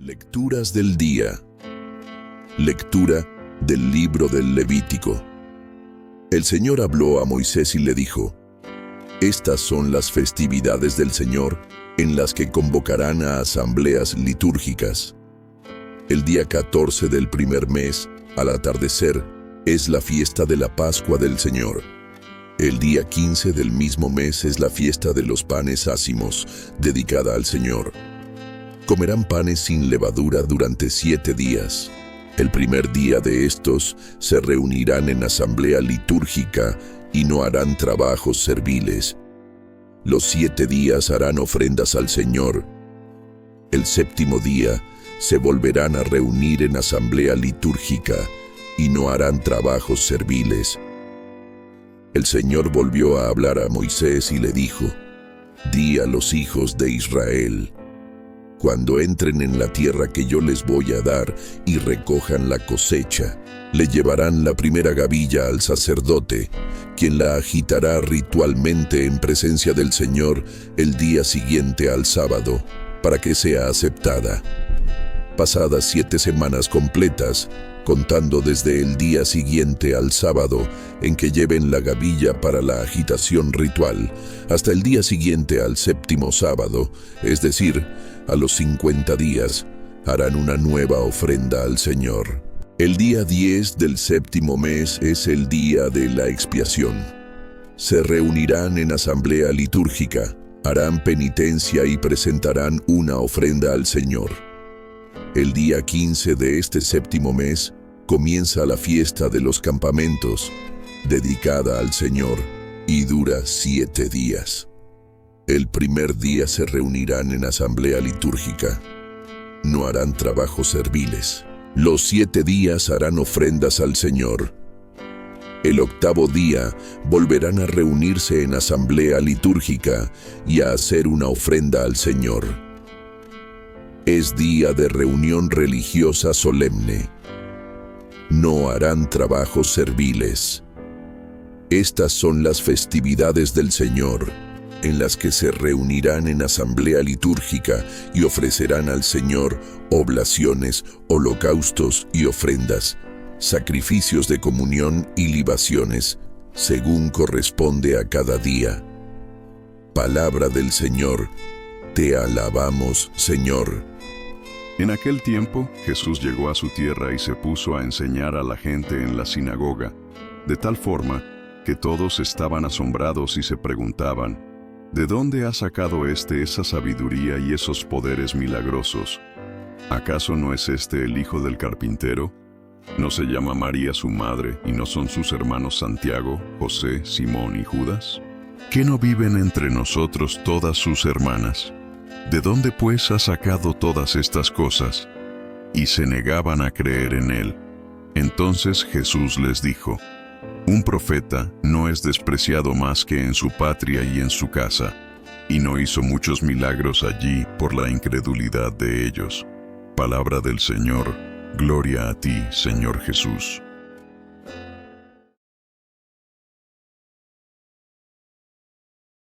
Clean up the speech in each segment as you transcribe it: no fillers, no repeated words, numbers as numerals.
Lecturas del día. Lectura del libro del Levítico. El Señor habló a Moisés y le dijo: Estas son las festividades del Señor en las que convocarán a asambleas litúrgicas. El día 14 del primer mes, al atardecer, es la fiesta de la Pascua del Señor. El día 15 del mismo mes es la fiesta de los panes ácimos, dedicada al Señor. Comerán panes sin levadura durante 7 días. El primer día de estos se reunirán en asamblea litúrgica y no harán trabajos serviles. Los 7 días harán ofrendas al Señor. El séptimo día se volverán a reunir en asamblea litúrgica y no harán trabajos serviles. El Señor volvió a hablar a Moisés y le dijo: Di a los hijos de Israel: Cuando entren en la tierra que yo les voy a dar y recojan la cosecha, le llevarán la primera gavilla al sacerdote, quien la agitará ritualmente en presencia del Señor el día siguiente al sábado, para que sea aceptada. Pasadas 7 semanas completas, contando desde el día siguiente al sábado en que lleven la gavilla para la agitación ritual, hasta el día siguiente al séptimo sábado, es decir, a los 50 días, harán una nueva ofrenda al Señor. El día 10 del séptimo mes es el día de la expiación. Se reunirán en asamblea litúrgica, harán penitencia y presentarán una ofrenda al Señor. El día 15 de este séptimo mes comienza la fiesta de los campamentos, dedicada al Señor, y dura 7 días. El primer día se reunirán en asamblea litúrgica. No harán trabajos serviles. Los 7 días harán ofrendas al Señor. El octavo día volverán a reunirse en asamblea litúrgica y a hacer una ofrenda al Señor. Es día de reunión religiosa solemne. No harán trabajos serviles. Estas son las festividades del Señor, en las que se reunirán en asamblea litúrgica y ofrecerán al Señor oblaciones, holocaustos y ofrendas, sacrificios de comunión y libaciones, según corresponde a cada día. Palabra del Señor. Te alabamos, Señor. En aquel tiempo, Jesús llegó a su tierra y se puso a enseñar a la gente en la sinagoga, de tal forma que todos estaban asombrados y se preguntaban: ¿de dónde ha sacado esa sabiduría y esos poderes milagrosos? ¿Acaso no es el hijo del carpintero? ¿No se llama María su madre, y no son sus hermanos Santiago, José, Simón y Judas? ¿Qué no viven entre nosotros todas sus hermanas? ¿De dónde pues ha sacado todas estas cosas? Y se negaban a creer en él. Entonces Jesús les dijo: Un profeta no es despreciado más que en su patria y en su casa, y no hizo muchos milagros allí por la incredulidad de ellos. Palabra del Señor. Gloria a ti, Señor Jesús.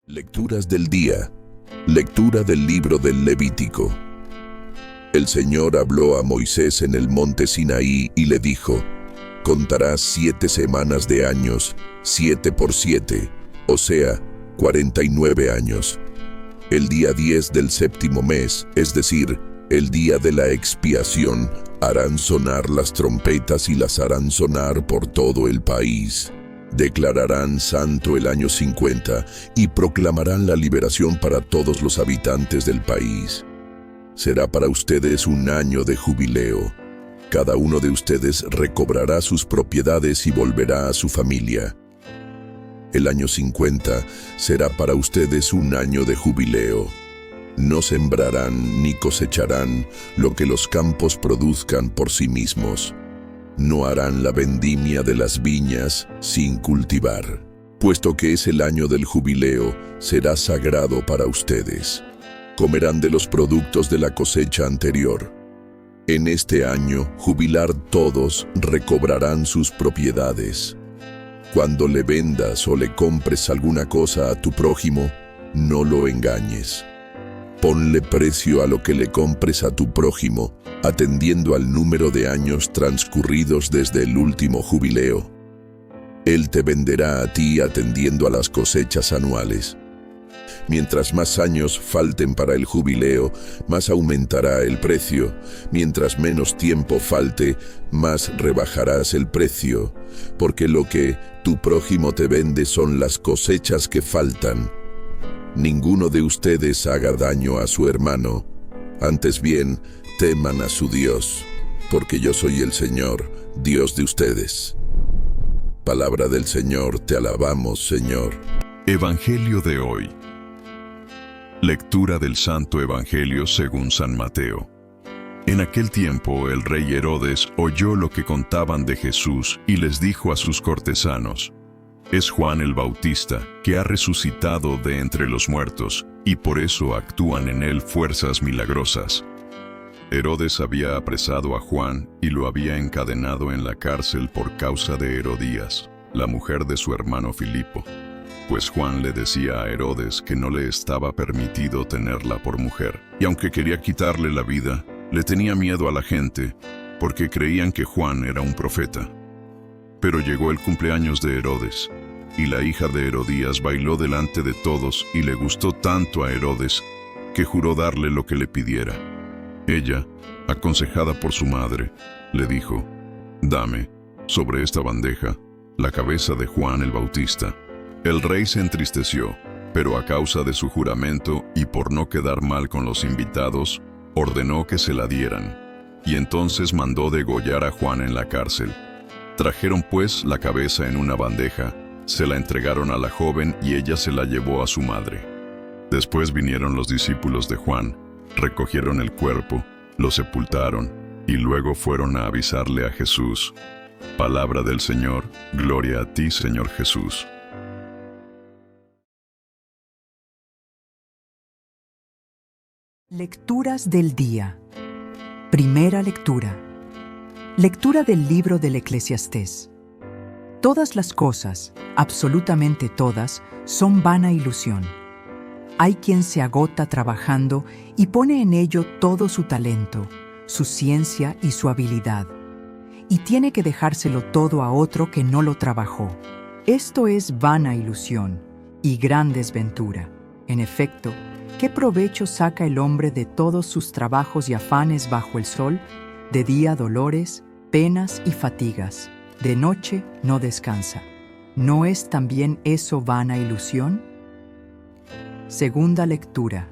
Lecturas del día. Lectura del libro del Levítico. El Señor habló a Moisés en el monte Sinaí y le dijo: Contarás 7 semanas de años, 7 por 7, o sea, 49 años. El día 10 del séptimo mes, es decir, el día de la expiación, harán sonar las trompetas y las harán sonar por todo el país. Declararán santo el año 50 y proclamarán la liberación para todos los habitantes del país. Será para ustedes un año de jubileo. Cada uno de ustedes recobrará sus propiedades y volverá a su familia. El año 50 será para ustedes un año de jubileo. No sembrarán ni cosecharán lo que los campos produzcan por sí mismos. No harán la vendimia de las viñas sin cultivar. Puesto que es el año del jubileo, será sagrado para ustedes. Comerán de los productos de la cosecha anterior. En este año, jubilar todos recobrarán sus propiedades. Cuando le vendas o le compres alguna cosa a tu prójimo, no lo engañes. Ponle precio a lo que le compres a tu prójimo, atendiendo al número de años transcurridos desde el último jubileo. Él te venderá a ti atendiendo a las cosechas anuales. Mientras más años falten para el jubileo, más aumentará el precio. Mientras menos tiempo falte, más rebajarás el precio, porque lo que tu prójimo te vende son las cosechas que faltan. Ninguno de ustedes haga daño a su hermano. Antes bien, teman a su Dios, porque yo soy el Señor, Dios de ustedes. Palabra del Señor, te alabamos, Señor. Evangelio de hoy. Lectura del Santo Evangelio según San Mateo. En aquel tiempo el rey Herodes oyó lo que contaban de Jesús y les dijo a sus cortesanos: «Es Juan el Bautista, que ha resucitado de entre los muertos, y por eso actúan en él fuerzas milagrosas». Herodes había apresado a Juan y lo había encadenado en la cárcel por causa de Herodías, la mujer de su hermano Filipo, pues Juan le decía a Herodes que no le estaba permitido tenerla por mujer, y aunque quería quitarle la vida, le tenía miedo a la gente, porque creían que Juan era un profeta. Pero llegó el cumpleaños de Herodes, y la hija de Herodías bailó delante de todos y le gustó tanto a Herodes que juró darle lo que le pidiera. Ella, aconsejada por su madre, le dijo: «Dame, sobre esta bandeja, la cabeza de Juan el Bautista». El rey se entristeció, pero a causa de su juramento y por no quedar mal con los invitados, ordenó que se la dieran, y entonces mandó degollar a Juan en la cárcel. Trajeron pues la cabeza en una bandeja, se la entregaron a la joven y ella se la llevó a su madre. Después vinieron los discípulos de Juan, recogieron el cuerpo, lo sepultaron y luego fueron a avisarle a Jesús. Palabra del Señor, gloria a ti, Señor Jesús. Lecturas del día. Primera lectura. Lectura del libro del Eclesiastés. Todas las cosas, absolutamente todas, son vana ilusión. Hay quien se agota trabajando y pone en ello todo su talento, su ciencia y su habilidad, y tiene que dejárselo todo a otro que no lo trabajó. Esto es vana ilusión y gran desventura. En efecto, ¿qué provecho saca el hombre de todos sus trabajos y afanes bajo el sol? De día dolores, penas y fatigas, de noche no descansa. ¿No es también eso vana ilusión? Segunda lectura.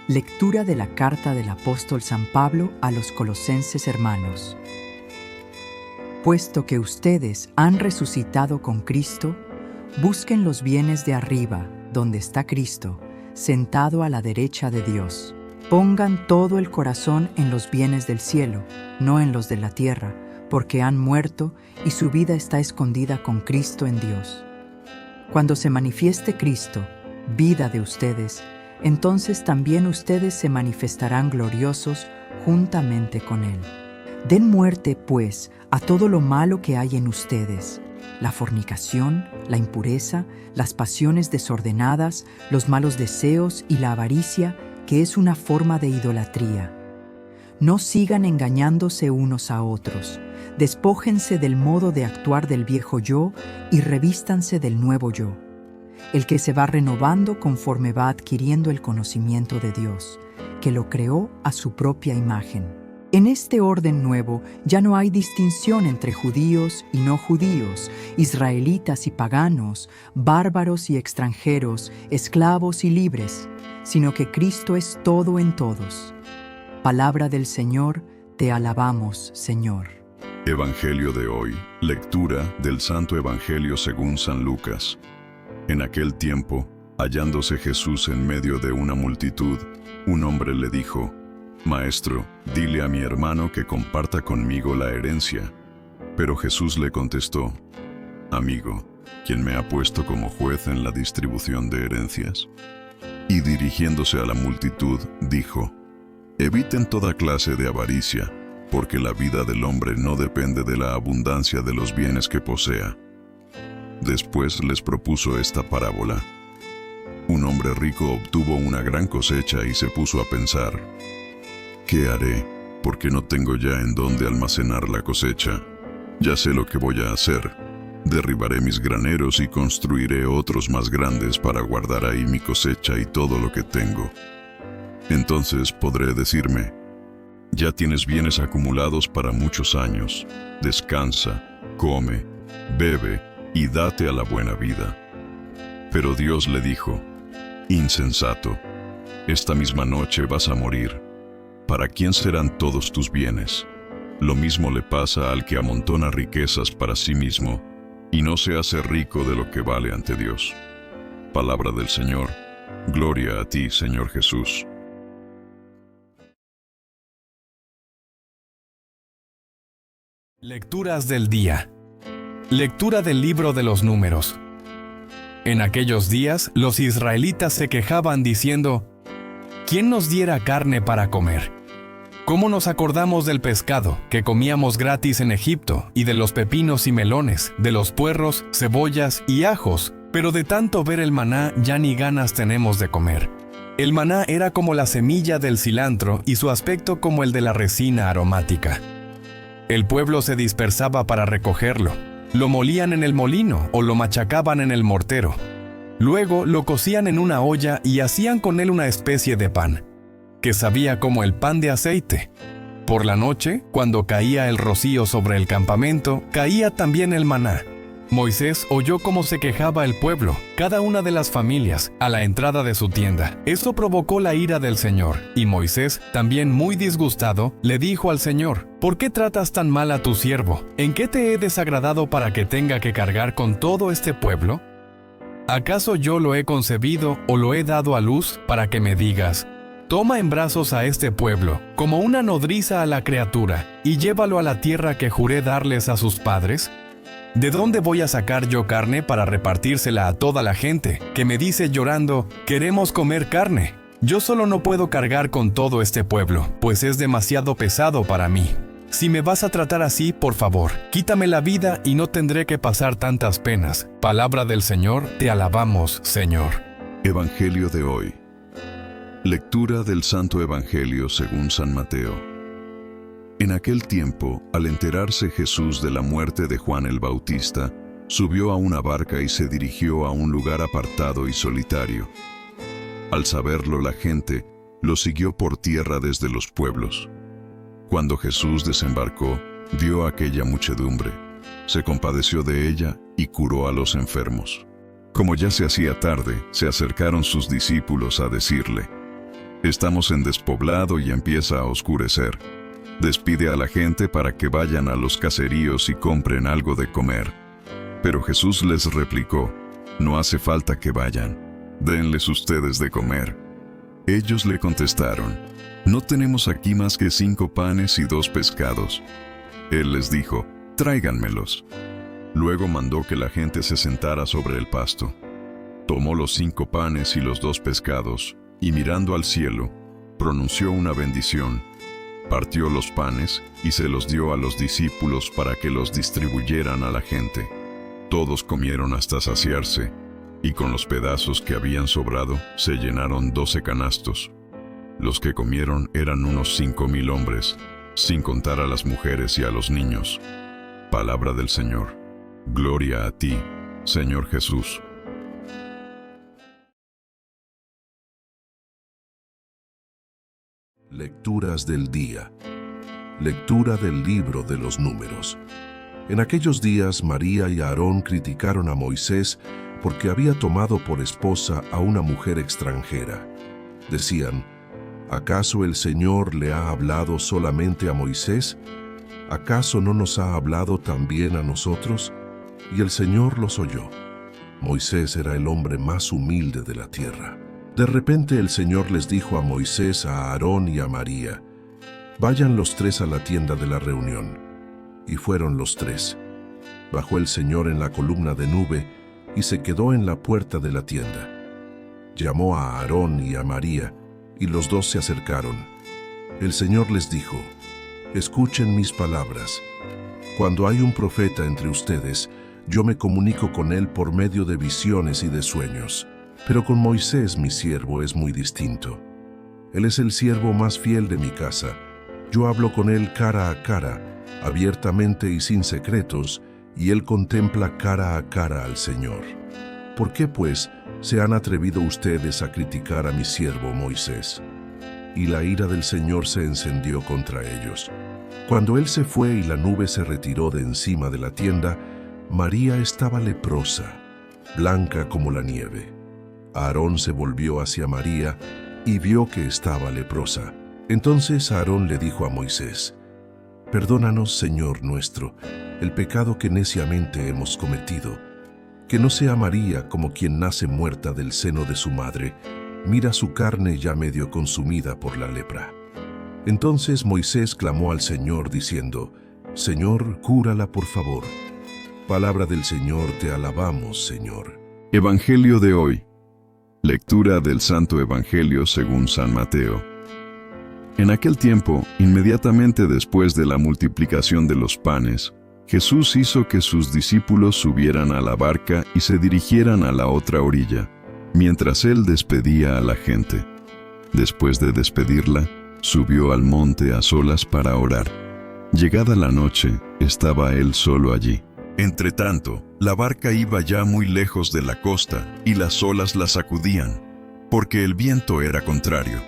Lectura de la carta del apóstol San Pablo a los colosenses hermanos. Puesto que ustedes han resucitado con Cristo, busquen los bienes de arriba, donde está Cristo, sentado a la derecha de Dios. Pongan todo el corazón en los bienes del cielo, no en los de la tierra, porque han muerto y su vida está escondida con Cristo en Dios. Cuando se manifieste Cristo, vida de ustedes, entonces también ustedes se manifestarán gloriosos juntamente con Él. Den muerte, pues, a todo lo malo que hay en ustedes: la fornicación, la impureza, las pasiones desordenadas, los malos deseos y la avaricia, que es una forma de idolatría. No sigan engañándose unos a otros. Despójense del modo de actuar del viejo yo y revístanse del nuevo yo, el que se va renovando conforme va adquiriendo el conocimiento de Dios, que lo creó a su propia imagen. En este orden nuevo ya no hay distinción entre judíos y no judíos, israelitas y paganos, bárbaros y extranjeros, esclavos y libres, sino que Cristo es todo en todos. Palabra del Señor, te alabamos, Señor. Evangelio de hoy. Lectura del Santo Evangelio según San Lucas. En aquel tiempo, hallándose Jesús en medio de una multitud, un hombre le dijo: «Maestro, dile a mi hermano que comparta conmigo la herencia». Pero Jesús le contestó: «Amigo, ¿quién me ha puesto como juez en la distribución de herencias?». Y dirigiéndose a la multitud, dijo: «Eviten toda clase de avaricia, porque la vida del hombre no depende de la abundancia de los bienes que posea». Después les propuso esta parábola: Un hombre rico obtuvo una gran cosecha y se puso a pensar, ¿qué haré? Porque no tengo ya en dónde almacenar la cosecha. Ya sé lo que voy a hacer. Derribaré mis graneros y construiré otros más grandes para guardar ahí mi cosecha y todo lo que tengo. Entonces podré decirme, ya tienes bienes acumulados para muchos años. Descansa, come, bebe y date a la buena vida. Pero Dios le dijo, insensato, esta misma noche vas a morir. ¿Para quién serán todos tus bienes? Lo mismo le pasa al que amontona riquezas para sí mismo y no se hace rico de lo que vale ante Dios. Palabra del Señor. Gloria a ti, Señor Jesús. Lecturas del día. Lectura del libro de los Números. En aquellos días, los israelitas se quejaban diciendo, ¿quién nos diera carne para comer? ¿Cómo nos acordamos del pescado que comíamos gratis en Egipto, y de los pepinos y melones, de los puerros, cebollas y ajos? Pero de tanto ver el maná ya ni ganas tenemos de comer. El maná era como la semilla del cilantro y su aspecto como el de la resina aromática. El pueblo se dispersaba para recogerlo. Lo molían en el molino o lo machacaban en el mortero. Luego lo cocían en una olla y hacían con él una especie de pan, que sabía como el pan de aceite. Por la noche, cuando caía el rocío sobre el campamento, caía también el maná. Moisés oyó cómo se quejaba el pueblo, cada una de las familias, a la entrada de su tienda. Eso provocó la ira del Señor, y Moisés, también muy disgustado, le dijo al Señor, ¿por qué tratas tan mal a tu siervo? ¿En qué te he desagradado para que tenga que cargar con todo este pueblo? ¿Acaso yo lo he concebido o lo he dado a luz para que me digas, toma en brazos a este pueblo, como una nodriza a la criatura, y llévalo a la tierra que juré darles a sus padres? ¿De dónde voy a sacar yo carne para repartírsela a toda la gente, que me dice llorando, queremos comer carne? Yo solo no puedo cargar con todo este pueblo, pues es demasiado pesado para mí. Si me vas a tratar así, por favor, quítame la vida y no tendré que pasar tantas penas. Palabra del Señor, te alabamos, Señor. Evangelio de hoy. Lectura del Santo Evangelio según San Mateo. En aquel tiempo, al enterarse Jesús de la muerte de Juan el Bautista, subió a una barca y se dirigió a un lugar apartado y solitario. Al saberlo la gente, lo siguió por tierra desde los pueblos. Cuando Jesús desembarcó, vio a aquella muchedumbre, se compadeció de ella y curó a los enfermos. Como ya se hacía tarde, se acercaron sus discípulos a decirle, «Estamos en despoblado y empieza a oscurecer. Despide a la gente para que vayan a los caseríos y compren algo de comer». Pero Jesús les replicó, «No hace falta que vayan, denles ustedes de comer». Ellos le contestaron, «No tenemos aquí más que 5 panes y 2 pescados». Él les dijo, «Tráiganmelos». Luego mandó que la gente se sentara sobre el pasto. Tomó los 5 panes y los 2 pescados, y mirando al cielo, pronunció una bendición. Partió los panes y se los dio a los discípulos para que los distribuyeran a la gente. Todos comieron hasta saciarse, y con los pedazos que habían sobrado se llenaron 12 canastos. Los que comieron eran unos 5,000 hombres, sin contar a las mujeres y a los niños. Palabra del Señor. Gloria a ti, Señor Jesús. Lecturas del día. Lectura del libro de los Números. En aquellos días María y Aarón criticaron a Moisés porque había tomado por esposa a una mujer extranjera. Decían, ¿acaso el Señor le ha hablado solamente a Moisés? ¿Acaso no nos ha hablado también a nosotros? Y el Señor los oyó. Moisés era el hombre más humilde de la tierra. De repente el Señor les dijo a Moisés, a Aarón y a María, «Vayan los 3 a la tienda de la reunión». Y fueron los 3. Bajó el Señor en la columna de nube y se quedó en la puerta de la tienda. Llamó a Aarón y a María, y los 2 se acercaron. El Señor les dijo, «Escuchen mis palabras. Cuando hay un profeta entre ustedes, yo me comunico con él por medio de visiones y de sueños. Pero con Moisés, mi siervo, es muy distinto. Él es el siervo más fiel de mi casa. Yo hablo con él cara a cara, abiertamente y sin secretos, y él contempla cara a cara al Señor. ¿Por qué, pues, se han atrevido ustedes a criticar a mi siervo Moisés? Y la ira del Señor se encendió contra ellos. Cuando él se fue y la nube se retiró de encima de la tienda, María estaba leprosa, blanca como la nieve. Aarón se volvió hacia María y vio que estaba leprosa. Entonces Aarón le dijo a Moisés: «Perdónanos, Señor nuestro, el pecado que neciamente hemos cometido. Que no sea María como quien nace muerta del seno de su madre. Mira su carne ya medio consumida por la lepra». Entonces Moisés clamó al Señor diciendo: «Señor, cúrala por favor». Palabra del Señor, te alabamos, Señor. Evangelio de hoy. Lectura del Santo Evangelio según San Mateo. En aquel tiempo, inmediatamente después de la multiplicación de los panes, Jesús hizo que sus discípulos subieran a la barca y se dirigieran a la otra orilla, mientras él despedía a la gente. Después de despedirla, subió al monte a solas para orar. Llegada la noche, estaba él solo allí. Entretanto, la barca iba ya muy lejos de la costa y las olas la sacudían, porque el viento era contrario.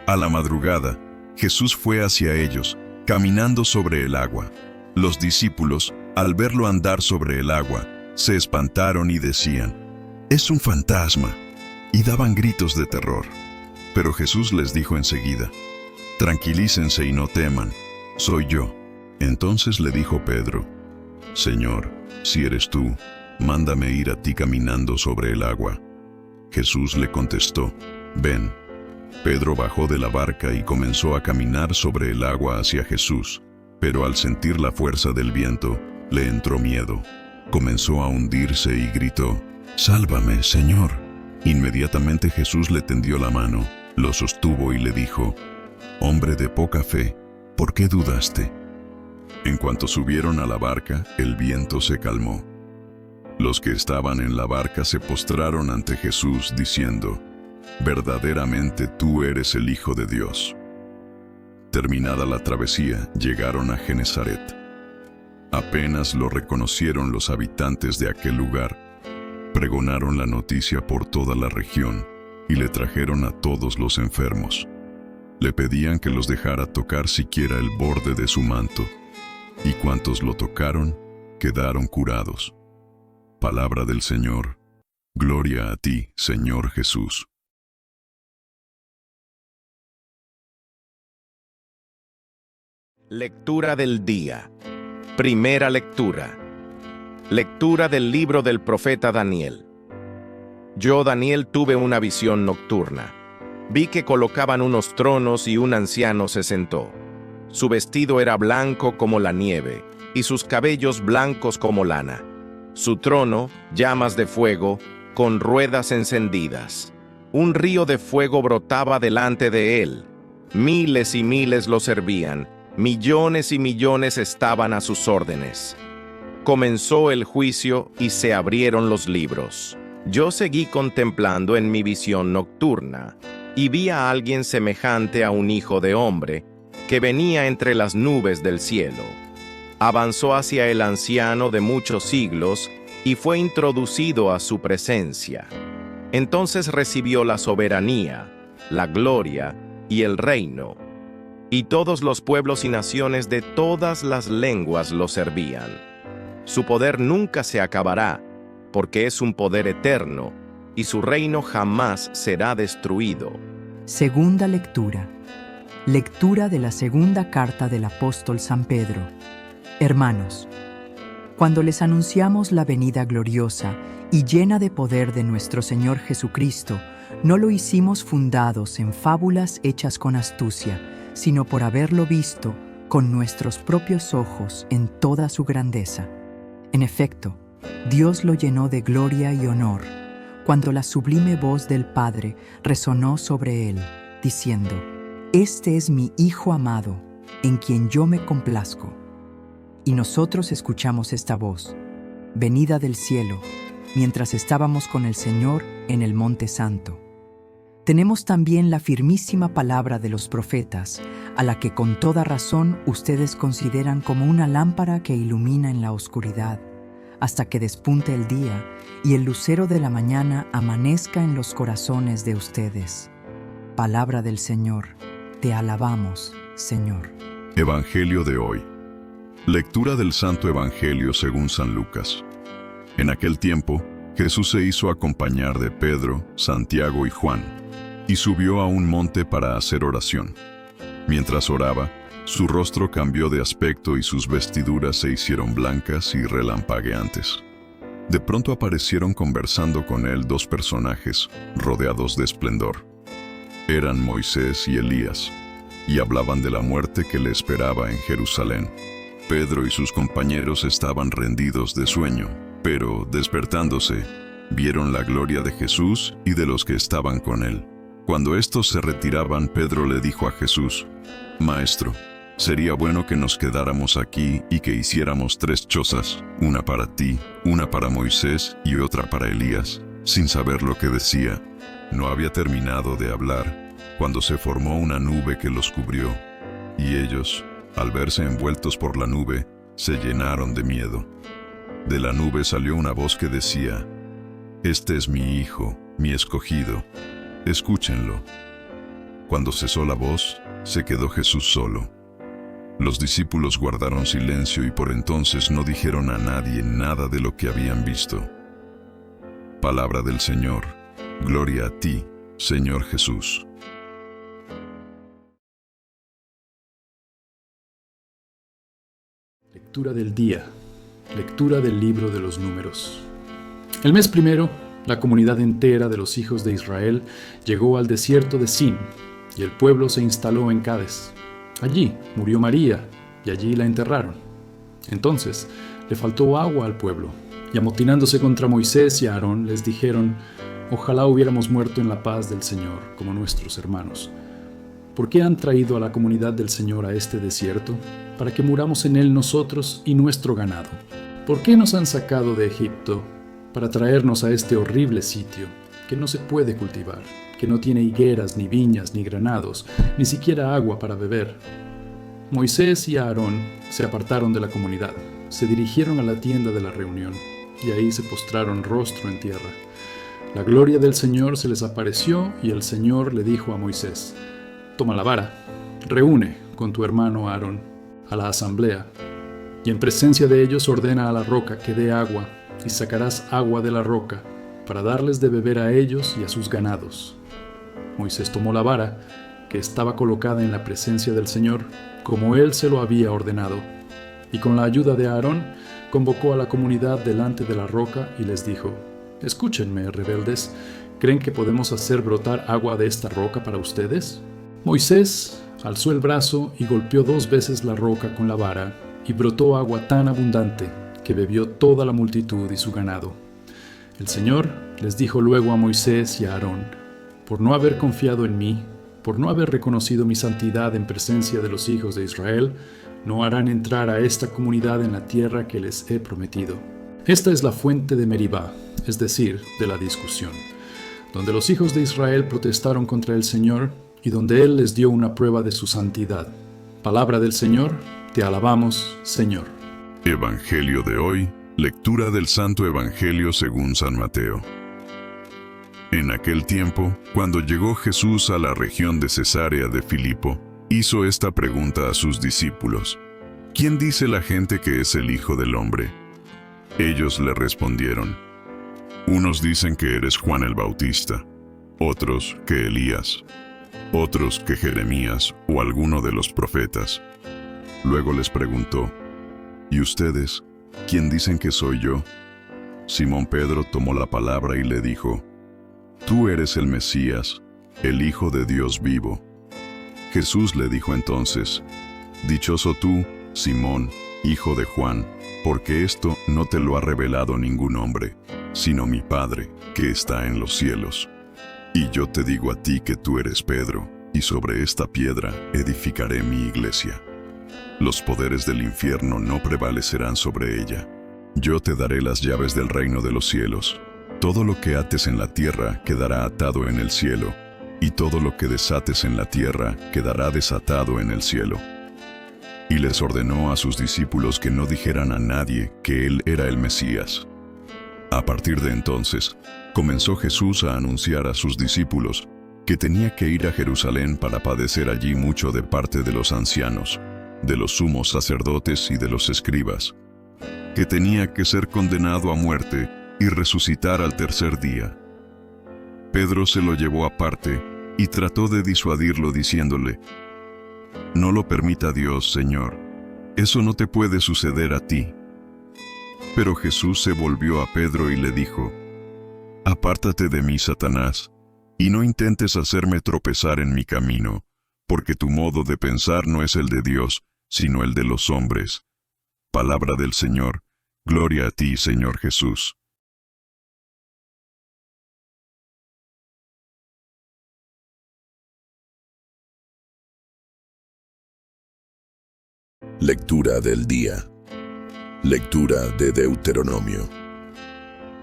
A la madrugada, Jesús fue hacia ellos, caminando sobre el agua. Los discípulos, al verlo andar sobre el agua, se espantaron y decían: «Es un fantasma», y daban gritos de terror. Pero Jesús les dijo enseguida: «Tranquilícense y no teman, soy yo». Entonces le dijo Pedro: «Señor, si eres tú, mándame ir a ti caminando sobre el agua». Jesús le contestó: «Ven». Pedro bajó de la barca y comenzó a caminar sobre el agua hacia Jesús, pero al sentir la fuerza del viento, le entró miedo. Comenzó a hundirse y gritó: «Sálvame, Señor». Inmediatamente Jesús le tendió la mano, lo sostuvo y le dijo: «Hombre de poca fe, ¿por qué dudaste?». En cuanto subieron a la barca, el viento se calmó. Los que estaban en la barca se postraron ante Jesús diciendo: «Verdaderamente tú eres el Hijo de Dios». Terminada la travesía, llegaron a Genesaret. Apenas lo reconocieron los habitantes de aquel lugar, pregonaron la noticia por toda la región y le trajeron a todos los enfermos. Le pedían que los dejara tocar siquiera el borde de su manto, y cuantos lo tocaron, quedaron curados. Palabra del Señor. Gloria a ti, Señor Jesús. Lectura del día. Primera lectura. Lectura del libro del profeta Daniel. Yo, Daniel, tuve una visión nocturna. Vi que colocaban unos tronos y un anciano se sentó. Su vestido era blanco como la nieve, y sus cabellos blancos como lana. Su trono, llamas de fuego, con ruedas encendidas. Un río de fuego brotaba delante de él. Miles y miles lo servían, millones y millones estaban a sus órdenes. Comenzó el juicio y se abrieron los libros. Yo seguí contemplando en mi visión nocturna, y vi a alguien semejante a un hijo de hombre, que venía entre las nubes del cielo. Avanzó hacia el anciano de muchos siglos y fue introducido a su presencia. Entonces recibió la soberanía, la gloria y el reino, y todos los pueblos y naciones de todas las lenguas lo servían. Su poder nunca se acabará, porque es un poder eterno, y su reino jamás será destruido. Segunda lectura. Lectura de la segunda carta del apóstol San Pedro. Hermanos, cuando les anunciamos la venida gloriosa y llena de poder de nuestro Señor Jesucristo, no lo hicimos fundados en fábulas hechas con astucia, sino por haberlo visto con nuestros propios ojos en toda su grandeza. En efecto, Dios lo llenó de gloria y honor, cuando la sublime voz del Padre resonó sobre él, diciendo: «Este es mi Hijo amado, en quien yo me complazco». Y nosotros escuchamos esta voz, venida del cielo, mientras estábamos con el Señor en el Monte Santo. Tenemos también la firmísima palabra de los profetas, a la que con toda razón ustedes consideran como una lámpara que ilumina en la oscuridad, hasta que despunte el día y el lucero de la mañana amanezca en los corazones de ustedes. Palabra del Señor. Te alabamos, Señor. Evangelio de hoy. Lectura del Santo Evangelio según San Lucas. En aquel tiempo, Jesús se hizo acompañar de Pedro, Santiago y Juan, y subió a un monte para hacer oración. Mientras oraba, su rostro cambió de aspecto y sus vestiduras se hicieron blancas y relampagueantes. De pronto aparecieron conversando con él dos personajes, rodeados de esplendor. Eran Moisés y Elías, y hablaban de la muerte que le esperaba en Jerusalén. Pedro y sus compañeros estaban rendidos de sueño, pero, despertándose, vieron la gloria de Jesús y de los que estaban con él. Cuando estos se retiraban, Pedro le dijo a Jesús: «Maestro, sería bueno que nos quedáramos aquí y que hiciéramos 3 chozas, una para ti, una para Moisés y otra para Elías», sin saber lo que decía. No había terminado de hablar cuando se formó una nube que los cubrió, y ellos, al verse envueltos por la nube, se llenaron de miedo. De la nube salió una voz que decía: «Este es mi Hijo, mi escogido, escúchenlo». Cuando cesó la voz, se quedó Jesús solo. Los discípulos guardaron silencio y por entonces no dijeron a nadie nada de lo que habían visto. Palabra del Señor. Gloria a ti, Señor Jesús. Lectura del día. Lectura del libro de los Números. El mes primero, la comunidad entera de los hijos de Israel llegó al desierto de Sin, y el pueblo se instaló en Cades. Allí murió María, y allí la enterraron. Entonces le faltó agua al pueblo, y amotinándose contra Moisés y Aarón, les dijeron: «Ojalá hubiéramos muerto en la paz del Señor, como nuestros hermanos. ¿Por qué han traído a la comunidad del Señor a este desierto? Para que muramos en él nosotros y nuestro ganado. ¿Por qué nos han sacado de Egipto para traernos a este horrible sitio, que no se puede cultivar, que no tiene higueras, ni viñas, ni granados, ni siquiera agua para beber?» Moisés y Aarón se apartaron de la comunidad, se dirigieron a la tienda de la reunión, y ahí se postraron rostro en tierra. La gloria del Señor se les apareció, y el Señor le dijo a Moisés: «Toma la vara, reúne con tu hermano Aarón a la asamblea, y en presencia de ellos ordena a la roca que dé agua, y sacarás agua de la roca, para darles de beber a ellos y a sus ganados». Moisés tomó la vara, que estaba colocada en la presencia del Señor, como él se lo había ordenado, y con la ayuda de Aarón, convocó a la comunidad delante de la roca y les dijo: «Escúchenme, rebeldes, ¿creen que podemos hacer brotar agua de esta roca para ustedes?». Moisés alzó el brazo y golpeó 2 veces la roca con la vara, y brotó agua tan abundante que bebió toda la multitud y su ganado. El Señor les dijo luego a Moisés y a Aarón: «Por no haber confiado en mí, por no haber reconocido mi santidad en presencia de los hijos de Israel, no harán entrar a esta comunidad en la tierra que les he prometido». Esta es la fuente de Meribá, es decir, de la discusión, donde los hijos de Israel protestaron contra el Señor y donde Él les dio una prueba de su santidad. Palabra del Señor, te alabamos, Señor. Evangelio de hoy, lectura del Santo Evangelio según San Mateo. En aquel tiempo, cuando llegó Jesús a la región de Cesarea de Filipo, hizo esta pregunta a sus discípulos: «¿Quién dice la gente que es el Hijo del Hombre?». Ellos le respondieron: «Unos dicen que eres Juan el Bautista, otros que Elías, otros que Jeremías o alguno de los profetas». Luego les preguntó: «¿Y ustedes, quién dicen que soy yo?». Simón Pedro tomó la palabra y le dijo: «Tú eres el Mesías, el Hijo de Dios vivo». Jesús le dijo entonces: «Dichoso tú, Simón, hijo de Juan, porque esto no te lo ha revelado ningún hombre, sino mi Padre, que está en los cielos. Y yo te digo a ti que tú eres Pedro, y sobre esta piedra edificaré mi iglesia. Los poderes del infierno no prevalecerán sobre ella. Yo te daré las llaves del reino de los cielos. Todo lo que ates en la tierra quedará atado en el cielo, y todo lo que desates en la tierra quedará desatado en el cielo. Y les ordenó a sus discípulos que no dijeran a nadie que él era el Mesías. A partir de entonces, comenzó Jesús a anunciar a sus discípulos que tenía que ir a Jerusalén para padecer allí mucho de parte de los ancianos, de los sumos sacerdotes y de los escribas, que tenía que ser condenado a muerte y resucitar al tercer día. Pedro se lo llevó aparte y trató de disuadirlo diciéndole: «No lo permita Dios, Señor, eso no te puede suceder a ti». Pero Jesús se volvió a Pedro y le dijo: «Apártate de mí, Satanás, y no intentes hacerme tropezar en mi camino, porque tu modo de pensar no es el de Dios, sino el de los hombres». Palabra del Señor. Gloria a ti, Señor Jesús. Lectura del día. Lectura de Deuteronomio.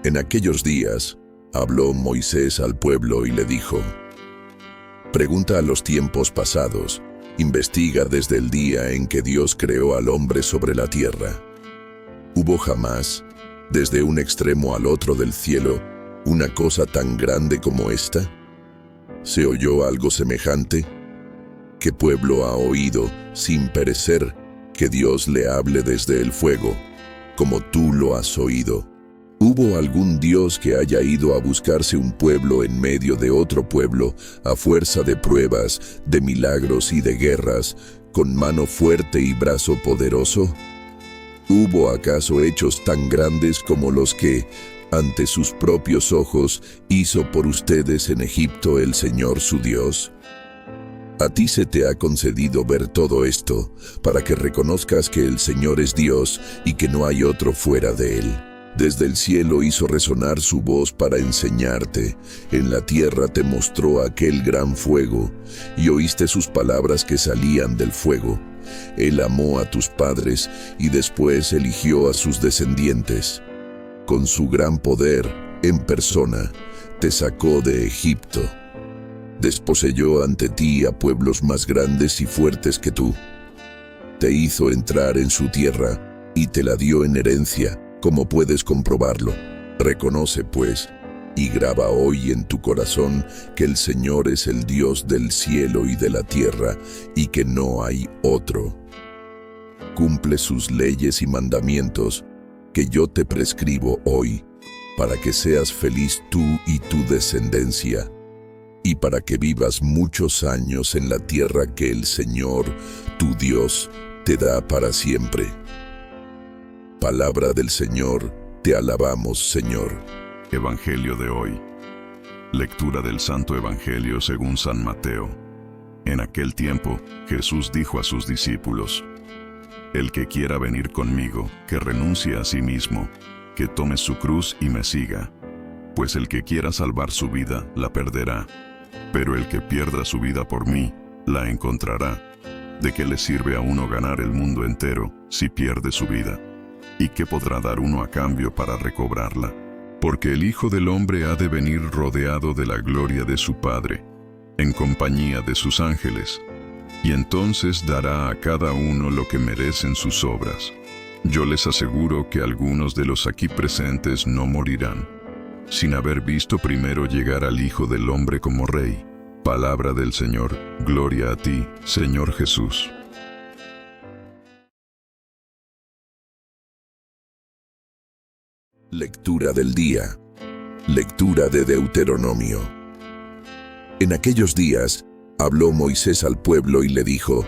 En aquellos días, habló Moisés al pueblo y le dijo: «Pregunta a los tiempos pasados, investiga desde el día en que Dios creó al hombre sobre la tierra. ¿Hubo jamás, desde un extremo al otro del cielo, una cosa tan grande como esta? ¿Se oyó algo semejante? ¿Qué pueblo ha oído, sin perecer, que Dios le hable desde el fuego, como tú lo has oído? ¿Hubo algún Dios que haya ido a buscarse un pueblo en medio de otro pueblo, a fuerza de pruebas, de milagros y de guerras, con mano fuerte y brazo poderoso? ¿Hubo acaso hechos tan grandes como los que, ante sus propios ojos, hizo por ustedes en Egipto el Señor su Dios? A ti se te ha concedido ver todo esto, para que reconozcas que el Señor es Dios y que no hay otro fuera de Él. Desde el cielo hizo resonar su voz para enseñarte, en la tierra te mostró aquel gran fuego, y oíste sus palabras que salían del fuego. Él amó a tus padres y después eligió a sus descendientes. Con su gran poder, en persona, te sacó de Egipto. Desposeyó ante ti a pueblos más grandes y fuertes que tú. Te hizo entrar en su tierra y te la dio en herencia, como puedes comprobarlo. Reconoce, pues, y graba hoy en tu corazón que el Señor es el Dios del cielo y de la tierra, y que no hay otro. Cumple sus leyes y mandamientos, que yo te prescribo hoy, para que seas feliz tú y tu descendencia, y para que vivas muchos años en la tierra que el Señor, tu Dios, te da para siempre. Palabra del Señor, te alabamos, Señor. Evangelio de hoy. Lectura del Santo Evangelio según San Mateo. En aquel tiempo, Jesús dijo a sus discípulos: «El que quiera venir conmigo, que renuncie a sí mismo, que tome su cruz y me siga. Pues el que quiera salvar su vida, la perderá. Pero el que pierda su vida por mí, la encontrará. ¿De qué le sirve a uno ganar el mundo entero, si pierde su vida? ¿Y qué podrá dar uno a cambio para recobrarla? Porque el Hijo del Hombre ha de venir rodeado de la gloria de su Padre, en compañía de sus ángeles, y entonces dará a cada uno lo que merecen sus obras. Yo les aseguro que algunos de los aquí presentes no morirán, sin haber visto primero llegar al Hijo del Hombre como Rey». Palabra del Señor. Gloria a ti, Señor Jesús. Lectura del día. Lectura de Deuteronomio. En aquellos días, habló Moisés al pueblo y le dijo: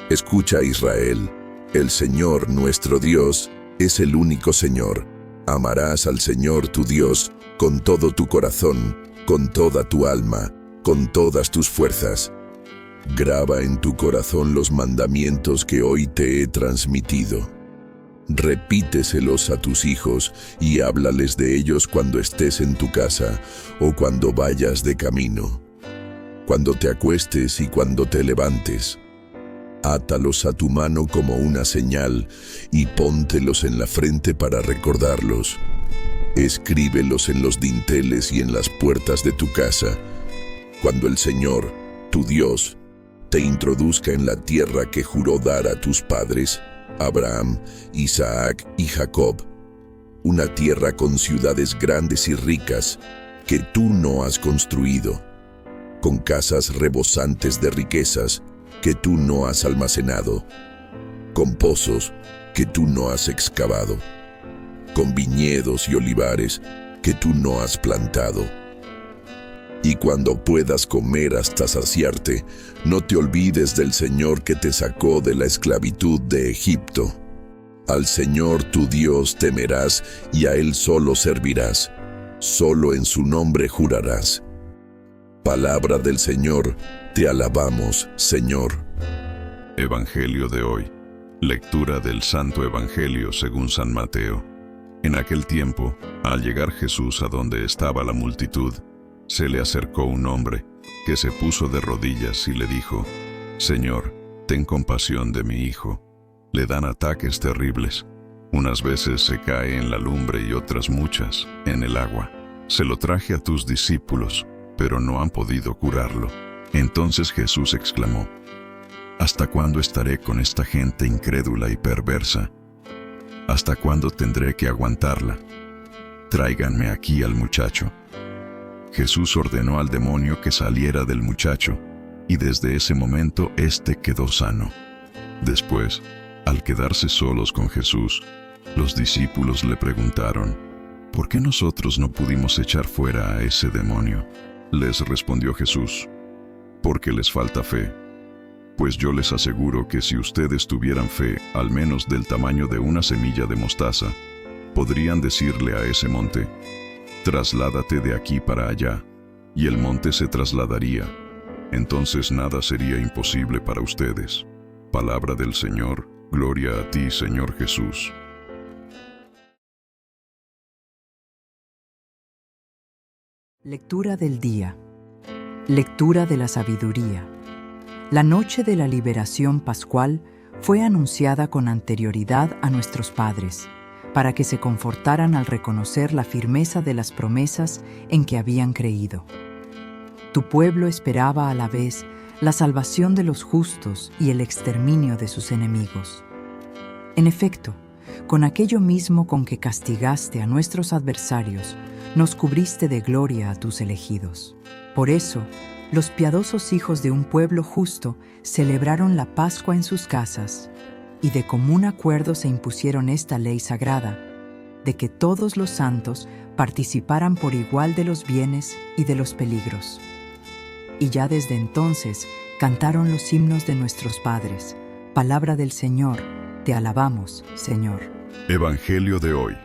«Escucha, Israel, el Señor nuestro Dios es el único Señor. Amarás al Señor tu Dios con todo tu corazón, con toda tu alma, con todas tus fuerzas. Graba en tu corazón los mandamientos que hoy te he transmitido. Repíteselos a tus hijos y háblales de ellos cuando estés en tu casa o cuando vayas de camino, cuando te acuestes y cuando te levantes. Átalos a tu mano como una señal y póntelos en la frente para recordarlos. Escríbelos en los dinteles y en las puertas de tu casa. Cuando el Señor, tu Dios, te introduzca en la tierra que juró dar a tus padres, Abraham, Isaac y Jacob, una tierra con ciudades grandes y ricas que tú no has construido, con casas rebosantes de riquezas que tú no has almacenado, con pozos que tú no has excavado, con viñedos y olivares que tú no has plantado. Y cuando puedas comer hasta saciarte, no te olvides del Señor que te sacó de la esclavitud de Egipto. Al Señor tu Dios temerás y a Él solo servirás. Solo en su nombre jurarás. Palabra del Señor, te alabamos, Señor. Evangelio de hoy. Lectura del Santo Evangelio según San Mateo. En aquel tiempo, al llegar Jesús a donde estaba la multitud, se le acercó un hombre que se puso de rodillas y le dijo: Señor, ten compasión de mi hijo. Le dan ataques terribles. Unas veces se cae en la lumbre y otras muchas en el agua. Se lo traje a tus discípulos, pero no han podido curarlo. Entonces Jesús exclamó: ¿Hasta cuándo estaré con esta gente incrédula y perversa? ¿Hasta cuándo tendré que aguantarla? Tráiganme aquí al muchacho. Jesús ordenó al demonio que saliera del muchacho, y desde ese momento éste quedó sano. Después, al quedarse solos con Jesús, los discípulos le preguntaron: ¿por qué nosotros no pudimos echar fuera a ese demonio? Les respondió Jesús: porque les falta fe. Pues yo les aseguro que si ustedes tuvieran fe, al menos del tamaño de una semilla de mostaza, podrían decirle a ese monte: trasládate de aquí para allá, y el monte se trasladaría. Entonces nada sería imposible para ustedes. Palabra del Señor. Gloria a ti, Señor Jesús. Lectura del día. Lectura de la sabiduría. La noche de la liberación pascual fue anunciada con anterioridad a nuestros padres, para que se confortaran al reconocer la firmeza de las promesas en que habían creído. Tu pueblo esperaba a la vez la salvación de los justos y el exterminio de sus enemigos. En efecto, con aquello mismo con que castigaste a nuestros adversarios, nos cubriste de gloria a tus elegidos. Por eso, los piadosos hijos de un pueblo justo celebraron la Pascua en sus casas, y de común acuerdo se impusieron esta ley sagrada, de que todos los santos participaran por igual de los bienes y de los peligros. Y ya desde entonces cantaron los himnos de nuestros padres. Palabra del Señor, te alabamos, Señor. Evangelio de hoy.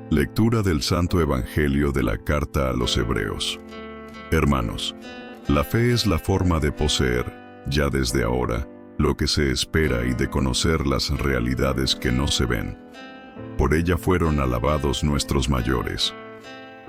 Lectura del Santo Evangelio de la Carta a los Hebreos. Hermanos, la fe es la forma de poseer, ya desde ahora, lo que se espera y de conocer las realidades que no se ven. Por ella fueron alabados nuestros mayores.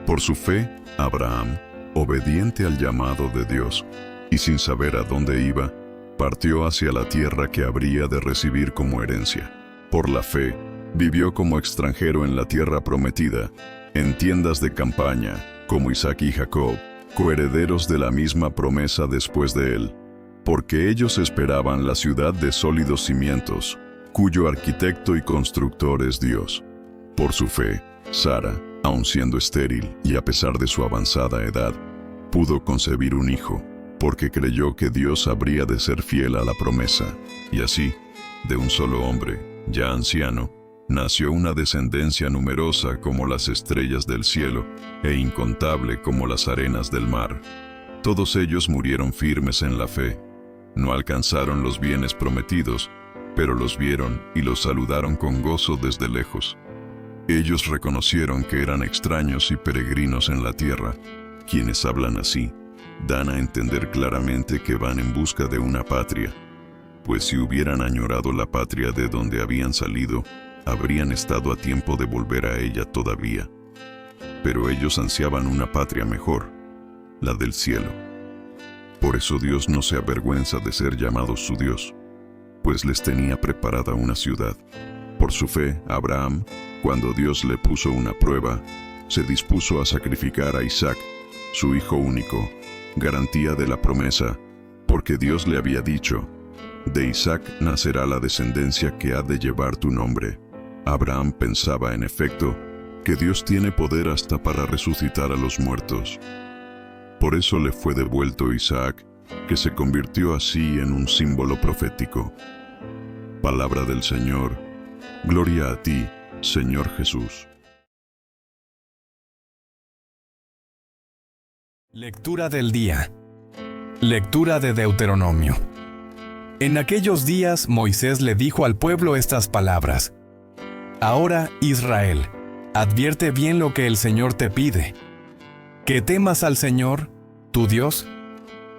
Por su fe, Abraham, obediente al llamado de Dios, y sin saber a dónde iba, partió hacia la tierra que habría de recibir como herencia. Por la fe, vivió como extranjero en la tierra prometida, en tiendas de campaña, como Isaac y Jacob, coherederos de la misma promesa después de él, porque ellos esperaban la ciudad de sólidos cimientos, cuyo arquitecto y constructor es Dios. Por su fe, Sara, aun siendo estéril y a pesar de su avanzada edad, pudo concebir un hijo, porque creyó que Dios habría de ser fiel a la promesa, y así, de un solo hombre, ya anciano, nació una descendencia numerosa como las estrellas del cielo e incontable como las arenas del mar. Todos ellos murieron firmes en la fe. No alcanzaron los bienes prometidos, pero los vieron y los saludaron con gozo desde lejos. Ellos reconocieron que eran extraños y peregrinos en la tierra. Quienes hablan así, dan a entender claramente que van en busca de una patria, pues si hubieran añorado la patria de donde habían salido, habrían estado a tiempo de volver a ella todavía. Pero ellos ansiaban una patria mejor, la del cielo. Por eso Dios no se avergüenza de ser llamado su Dios, pues les tenía preparada una ciudad. Por su fe, Abraham, cuando Dios le puso una prueba, se dispuso a sacrificar a Isaac, su hijo único, garantía de la promesa, porque Dios le había dicho: de Isaac nacerá la descendencia que ha de llevar tu nombre. Abraham pensaba, en efecto, que Dios tiene poder hasta para resucitar a los muertos. Por eso le fue devuelto Isaac, que se convirtió así en un símbolo profético. Palabra del Señor. Gloria a ti, Señor Jesús. Lectura del día. Lectura de Deuteronomio. En aquellos días Moisés le dijo al pueblo estas palabras: Ahora, Israel, advierte bien lo que el Señor te pide. Que temas al Señor, tu Dios,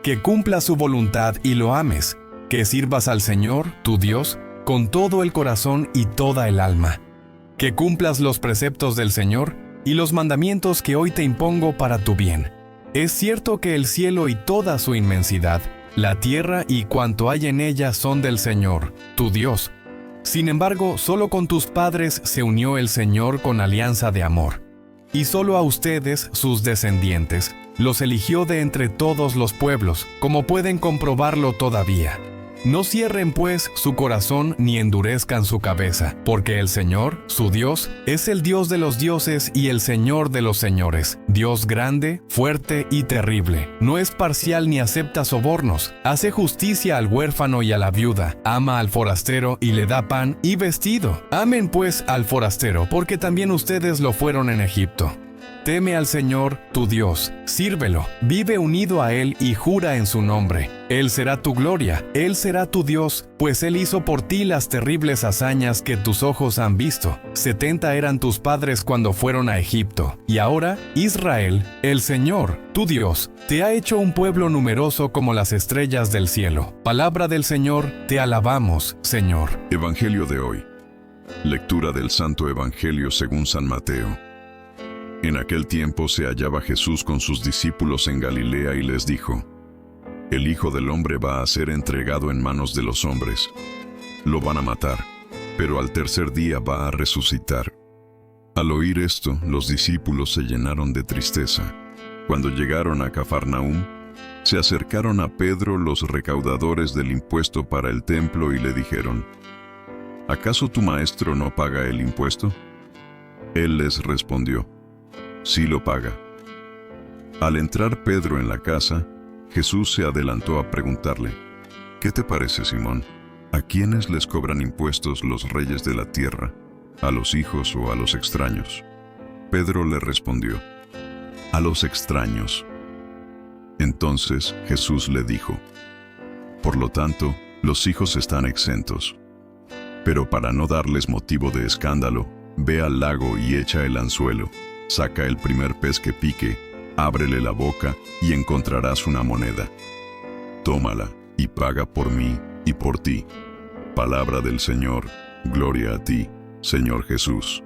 que cumplas su voluntad y lo ames, que sirvas al Señor, tu Dios, con todo el corazón y toda el alma, que cumplas los preceptos del Señor y los mandamientos que hoy te impongo para tu bien. Es cierto que el cielo y toda su inmensidad, la tierra y cuanto hay en ella son del Señor, tu Dios. Sin embargo, solo con tus padres se unió el Señor con alianza de amor. Y solo a ustedes, sus descendientes, los eligió de entre todos los pueblos, como pueden comprobarlo todavía. No cierren pues su corazón ni endurezcan su cabeza, porque el Señor, su Dios, es el Dios de los dioses y el Señor de los señores, Dios grande, fuerte y terrible. No es parcial ni acepta sobornos, hace justicia al huérfano y a la viuda, ama al forastero y le da pan y vestido. Amen pues al forastero, porque también ustedes lo fueron en Egipto. Teme al Señor, tu Dios, sírvelo, vive unido a Él y jura en su nombre. Él será tu gloria, Él será tu Dios, pues Él hizo por ti las terribles hazañas que tus ojos han visto. 70 eran tus padres cuando fueron a Egipto. Y ahora, Israel, el Señor, tu Dios, te ha hecho un pueblo numeroso como las estrellas del cielo. Palabra del Señor, te alabamos, Señor. Evangelio de hoy. Lectura del Santo Evangelio según San Mateo. En aquel tiempo se hallaba Jesús con sus discípulos en Galilea y les dijo: El Hijo del Hombre va a ser entregado en manos de los hombres. Lo van a matar, pero al tercer día va a resucitar. Al oír esto, los discípulos se llenaron de tristeza. Cuando llegaron a Cafarnaúm, se acercaron a Pedro los recaudadores del impuesto para el templo y le dijeron: ¿Acaso tu maestro no paga el impuesto? Él les respondió: Sí lo paga. Al entrar Pedro en la casa, Jesús se adelantó a preguntarle: ¿Qué te parece, Simón? ¿A quiénes les cobran impuestos los reyes de la tierra? ¿A los hijos o a los extraños? Pedro le respondió: A los extraños. Entonces Jesús le dijo: Por lo tanto, los hijos están exentos. Pero para no darles motivo de escándalo, ve al lago y echa el anzuelo. Saca el primer pez que pique, ábrele la boca y encontrarás una moneda. Tómala y paga por mí y por ti. Palabra del Señor. Gloria a ti, Señor Jesús.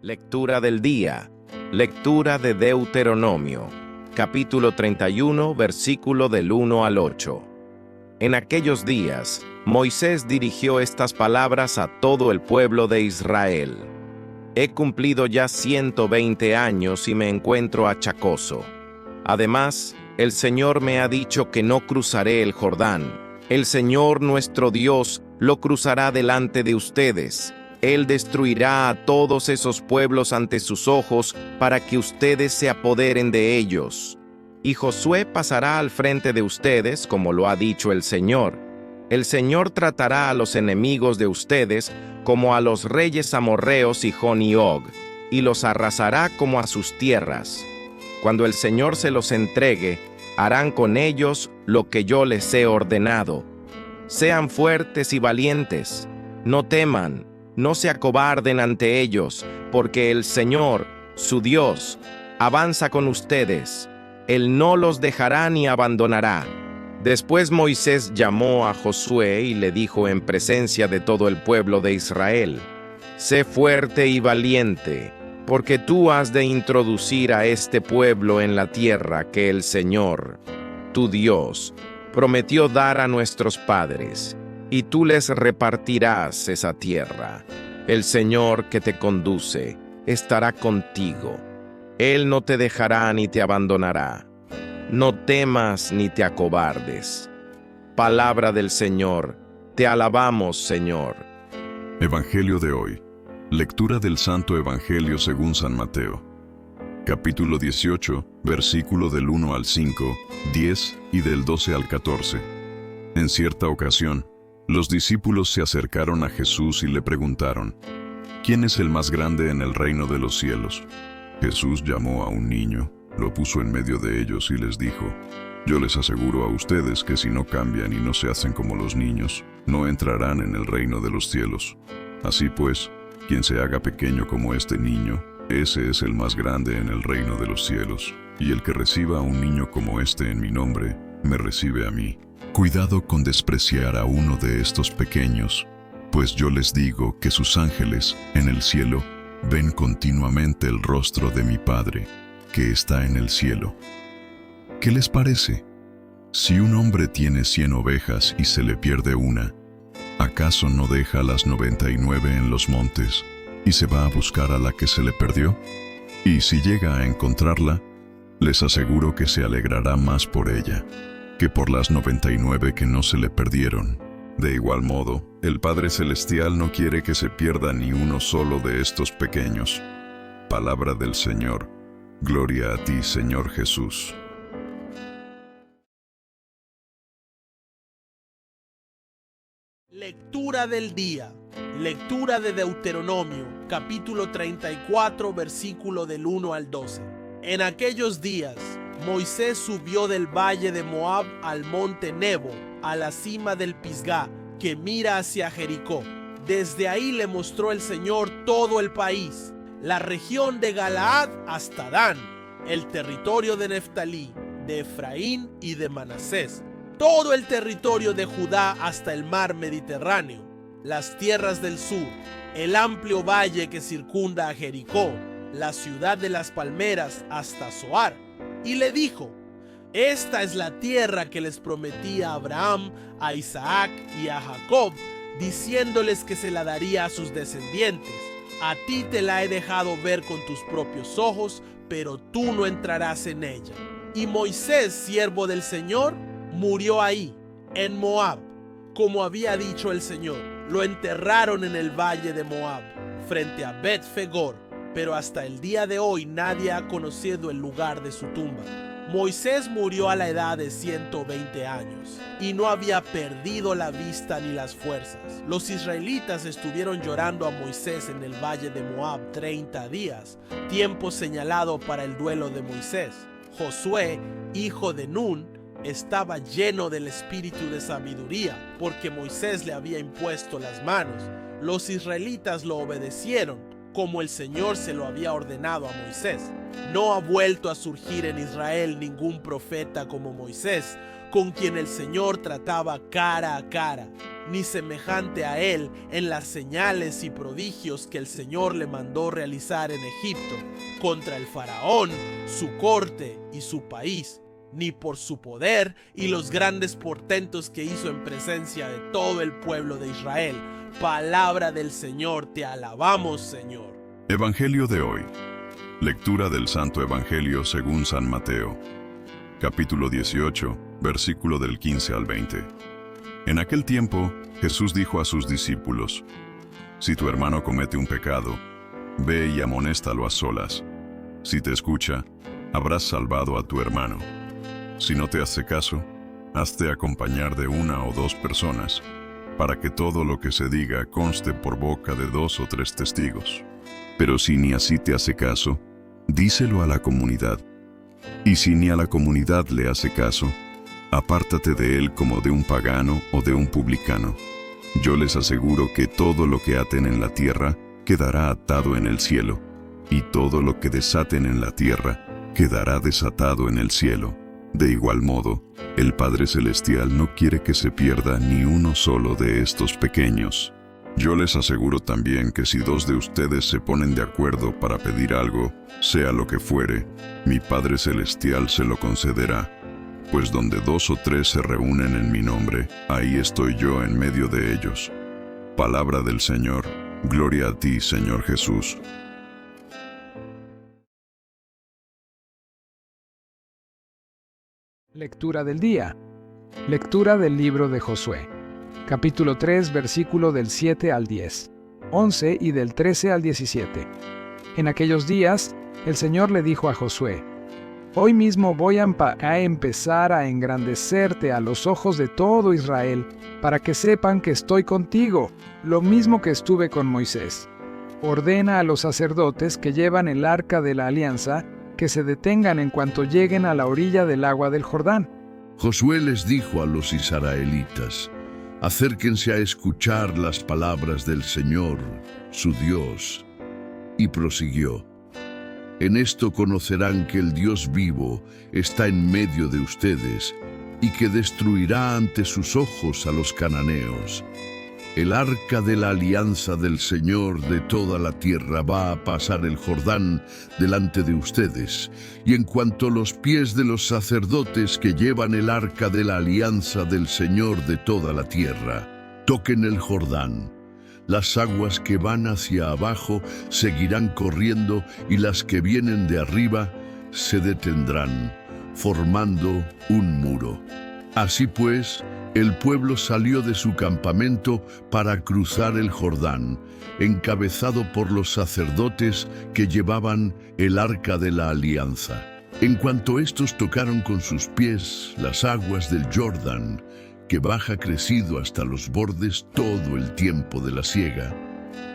Lectura del día. Lectura de Deuteronomio, capítulo 31, versículo del 1 al 8. En aquellos días, Moisés dirigió estas palabras a todo el pueblo de Israel. He cumplido ya 120 años y me encuentro achacoso. Además, el Señor me ha dicho que no cruzaré el Jordán. El Señor nuestro Dios lo cruzará delante de ustedes. Él destruirá a todos esos pueblos ante sus ojos para que ustedes se apoderen de ellos. Y Josué pasará al frente de ustedes, como lo ha dicho el Señor. El Señor tratará a los enemigos de ustedes como a los reyes amorreos Sihón y Og, y los arrasará como a sus tierras. Cuando el Señor se los entregue, harán con ellos lo que yo les he ordenado. Sean fuertes y valientes, no teman, no se acobarden ante ellos, porque el Señor, su Dios, avanza con ustedes. Él no los dejará ni abandonará. Después Moisés llamó a Josué y le dijo en presencia de todo el pueblo de Israel: Sé fuerte y valiente, porque tú has de introducir a este pueblo en la tierra que el Señor, tu Dios, prometió dar a nuestros padres, y tú les repartirás esa tierra. El Señor que te conduce estará contigo. Él no te dejará ni te abandonará. No temas ni te acobardes. Palabra del Señor, te alabamos, Señor. Evangelio de hoy. Lectura del Santo Evangelio según San Mateo. Capítulo 18, versículo del 1 al 5, 10 y del 12 al 14. En cierta ocasión, los discípulos se acercaron a Jesús y le preguntaron: ¿Quién es el más grande en el reino de los cielos? Jesús llamó a un niño, lo puso en medio de ellos y les dijo: Yo les aseguro a ustedes que si no cambian y no se hacen como los niños, no entrarán en el reino de los cielos. Así pues, quien se haga pequeño como este niño, ese es el más grande en el reino de los cielos. Y el que reciba a un niño como este en mi nombre, me recibe a mí. Cuidado con despreciar a uno de estos pequeños, pues yo les digo que sus ángeles, en el cielo, ven continuamente el rostro de mi Padre, que está en el cielo. ¿Qué les parece? Si un hombre tiene 100 ovejas y se le pierde una, ¿acaso no deja las 99 en los montes y se va a buscar a la que se le perdió? Y si llega a encontrarla, les aseguro que se alegrará más por ella que por las 99 que no se le perdieron. De igual modo, el Padre Celestial no quiere que se pierda ni uno solo de estos pequeños. Palabra del Señor. Gloria a ti, Señor Jesús. Lectura del día. Lectura de Deuteronomio, capítulo 34, versículo del 1 al 12. En aquellos días, Moisés subió del valle de Moab al monte Nebo, a la cima del Pisgá, que mira hacia Jericó. Desde ahí le mostró el Señor todo el país, la región de Galaad hasta Dan, el territorio de Neftalí, de Efraín y de Manasés, todo el territorio de Judá hasta el mar Mediterráneo, las tierras del sur, el amplio valle que circunda a Jericó, la ciudad de las palmeras hasta Zoar. Y le dijo: Esta es la tierra que les prometí a Abraham, a Isaac y a Jacob, diciéndoles que se la daría a sus descendientes. A ti te la he dejado ver con tus propios ojos, pero tú no entrarás en ella. Y Moisés, siervo del Señor, murió ahí, en Moab, como había dicho el Señor. Lo enterraron en el valle de Moab, frente a Bet-Fegor, pero hasta el día de hoy nadie ha conocido el lugar de su tumba. Moisés murió a la edad de 120 años y no había perdido la vista ni las fuerzas. Los israelitas estuvieron llorando a Moisés en el valle de Moab 30 días, tiempo señalado para el duelo de Moisés. Josué, hijo de Nun, estaba lleno del espíritu de sabiduría, porque Moisés le había impuesto las manos. Los israelitas lo obedecieron, como el Señor se lo había ordenado a Moisés. No ha vuelto a surgir en Israel ningún profeta como Moisés, con quien el Señor trataba cara a cara, ni semejante a él en las señales y prodigios que el Señor le mandó realizar en Egipto, contra el faraón, su corte y su país, ni por su poder y los grandes portentos que hizo en presencia de todo el pueblo de Israel. Palabra del Señor, te alabamos, Señor. Evangelio de hoy. Lectura del Santo Evangelio según San Mateo. Capítulo 18, versículo del 15 al 20. En aquel tiempo, Jesús dijo a sus discípulos: Si tu hermano comete un pecado, ve y amonéstalo a solas. Si te escucha, habrás salvado a tu hermano. Si no te hace caso, hazte acompañar de 1 o 2 personas, para que todo lo que se diga conste por boca de 2 o 3 testigos. Pero si ni así te hace caso, díselo a la comunidad. Y si ni a la comunidad le hace caso, apártate de él como de un pagano o de un publicano. Yo les aseguro que todo lo que aten en la tierra quedará atado en el cielo, y todo lo que desaten en la tierra quedará desatado en el cielo. De igual modo, el Padre Celestial no quiere que se pierda ni uno solo de estos pequeños. Yo les aseguro también que si 2 de ustedes se ponen de acuerdo para pedir algo, sea lo que fuere, mi Padre Celestial se lo concederá. Pues donde 2 o 3 se reúnen en mi nombre, ahí estoy yo en medio de ellos. Palabra del Señor. Gloria a ti, Señor Jesús. Lectura del día. Lectura del libro de Josué. Capítulo 3, versículo del 7 al 10, 11 y del 13 al 17. En aquellos días, el Señor le dijo a Josué: Hoy mismo voy a empezar a engrandecerte a los ojos de todo Israel, para que sepan que estoy contigo, lo mismo que estuve con Moisés. Ordena a los sacerdotes que llevan el arca de la alianza que se detengan en cuanto lleguen a la orilla del agua del Jordán. Josué les dijo a los israelitas: acérquense a escuchar las palabras del Señor, su Dios. Y prosiguió: en esto conocerán que el Dios vivo está en medio de ustedes y que destruirá ante sus ojos a los cananeos. El arca de la alianza del Señor de toda la tierra va a pasar el Jordán delante de ustedes, y en cuanto los pies de los sacerdotes que llevan el arca de la alianza del Señor de toda la tierra toquen el Jordán, las aguas que van hacia abajo seguirán corriendo y las que vienen de arriba se detendrán, formando un muro. Así pues, el pueblo salió de su campamento para cruzar el Jordán, encabezado por los sacerdotes que llevaban el arca de la alianza. En cuanto estos tocaron con sus pies las aguas del Jordán, que baja crecido hasta los bordes todo el tiempo de la siega,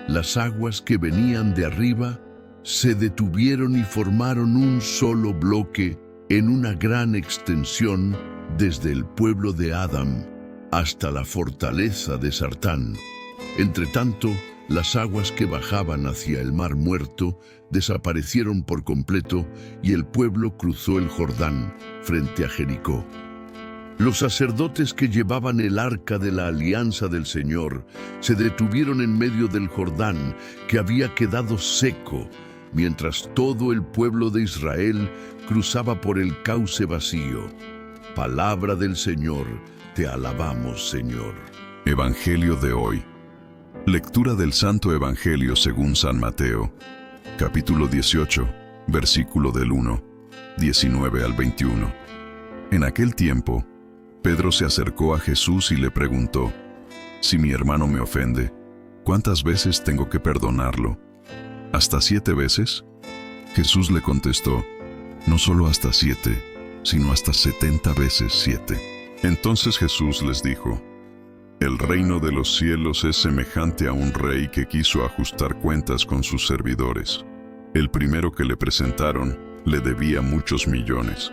las aguas que venían de arriba se detuvieron y formaron un solo bloque en una gran extensión desde el pueblo de Adam hasta la fortaleza de Sartán. Entretanto, las aguas que bajaban hacia el Mar Muerto desaparecieron por completo y el pueblo cruzó el Jordán frente a Jericó. Los sacerdotes que llevaban el arca de la alianza del Señor se detuvieron en medio del Jordán, que había quedado seco, mientras todo el pueblo de Israel cruzaba por el cauce vacío. Palabra del Señor, te alabamos, Señor. Evangelio de hoy. Lectura del Santo Evangelio según San Mateo, capítulo 18, versículo del 1, 19 al 21. En aquel tiempo, Pedro se acercó a Jesús y le preguntó: si mi hermano me ofende, ¿cuántas veces tengo que perdonarlo? ¿Hasta 7 veces? Jesús le contestó: no solo hasta 7, sino hasta 70 veces 7. Entonces Jesús les dijo: el reino de los cielos es semejante a un rey que quiso ajustar cuentas con sus servidores. El primero que le presentaron le debía muchos millones.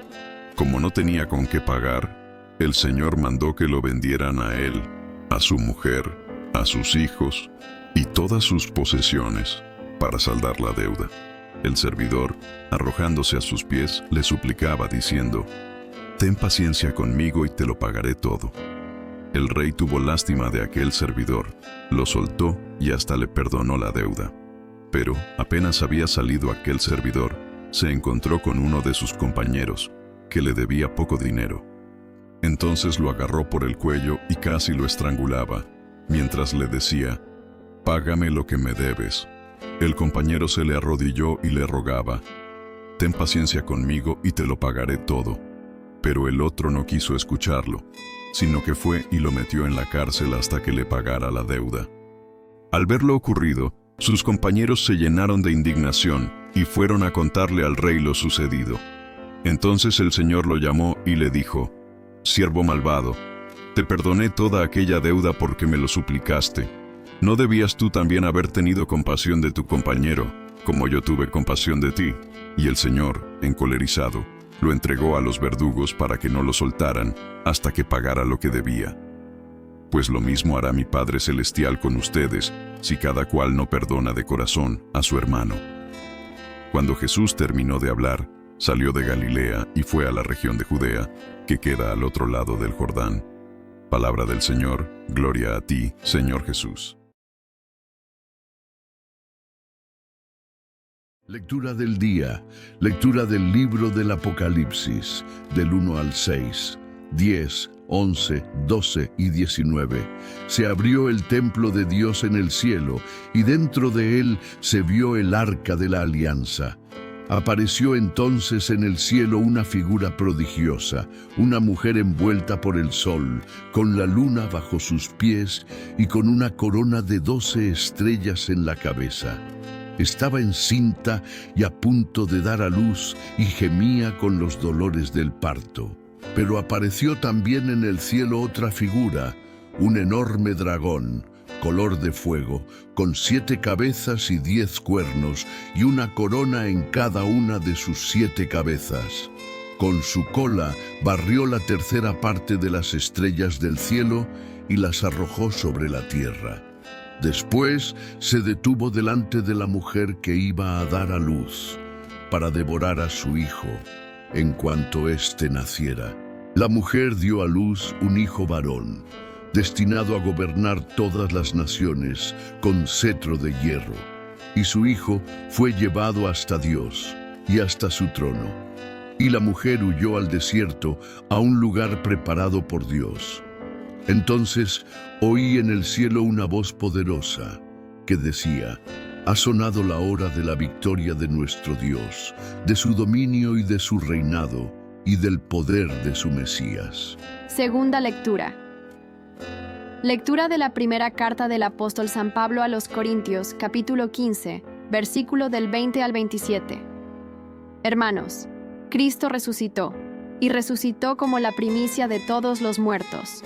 Como no tenía con qué pagar, el Señor mandó que lo vendieran a él, a su mujer, a sus hijos y todas sus posesiones, para saldar la deuda. El servidor, arrojándose a sus pies, le suplicaba diciendo: ten paciencia conmigo y te lo pagaré todo. El rey tuvo lástima de aquel servidor, lo soltó y hasta le perdonó la deuda. Pero apenas había salido aquel servidor, se encontró con uno de sus compañeros, que le debía poco dinero. Entonces lo agarró por el cuello y casi lo estrangulaba, mientras le decía: págame lo que me debes. El compañero se le arrodilló y le rogaba: ten paciencia conmigo y te lo pagaré todo. Pero el otro no quiso escucharlo, sino que fue y lo metió en la cárcel hasta que le pagara la deuda. Al ver lo ocurrido, sus compañeros se llenaron de indignación y fueron a contarle al rey lo sucedido. Entonces el Señor lo llamó y le dijo: siervo malvado, te perdoné toda aquella deuda porque me lo suplicaste. ¿No debías tú también haber tenido compasión de tu compañero, como yo tuve compasión de ti? Y el Señor, encolerizado, lo entregó a los verdugos para que no lo soltaran hasta que pagara lo que debía. Pues lo mismo hará mi Padre Celestial con ustedes, si cada cual no perdona de corazón a su hermano. Cuando Jesús terminó de hablar, salió de Galilea y fue a la región de Judea, que queda al otro lado del Jordán. Palabra del Señor, gloria a ti, Señor Jesús. Lectura del día. Lectura del libro del Apocalipsis, del 1 al 6, 10, 11, 12 y 19. Se abrió el templo de Dios en el cielo, y dentro de él se vio el arca de la alianza. Apareció entonces en el cielo una figura prodigiosa, una mujer envuelta por el sol, con la luna bajo sus pies y con una corona de 12 estrellas en la cabeza. Estaba encinta y a punto de dar a luz y gemía con los dolores del parto. Pero apareció también en el cielo otra figura, un enorme dragón, color de fuego, con 7 cabezas y 10 cuernos, y una corona en cada una de sus 7 cabezas. Con su cola barrió la tercera parte de las estrellas del cielo y las arrojó sobre la tierra. Después se detuvo delante de la mujer que iba a dar a luz, para devorar a su hijo, en cuanto éste naciera. La mujer dio a luz un hijo varón, destinado a gobernar todas las naciones con cetro de hierro, y su hijo fue llevado hasta Dios y hasta su trono. Y la mujer huyó al desierto, a un lugar preparado por Dios. Entonces oí en el cielo una voz poderosa que decía: ha sonado la hora de la victoria de nuestro Dios, de su dominio y de su reinado, y del poder de su Mesías. Segunda lectura. Lectura de la primera carta del apóstol San Pablo a los Corintios, capítulo 15, versículo del 20 al 27. Hermanos, Cristo resucitó, y resucitó como la primicia de todos los muertos.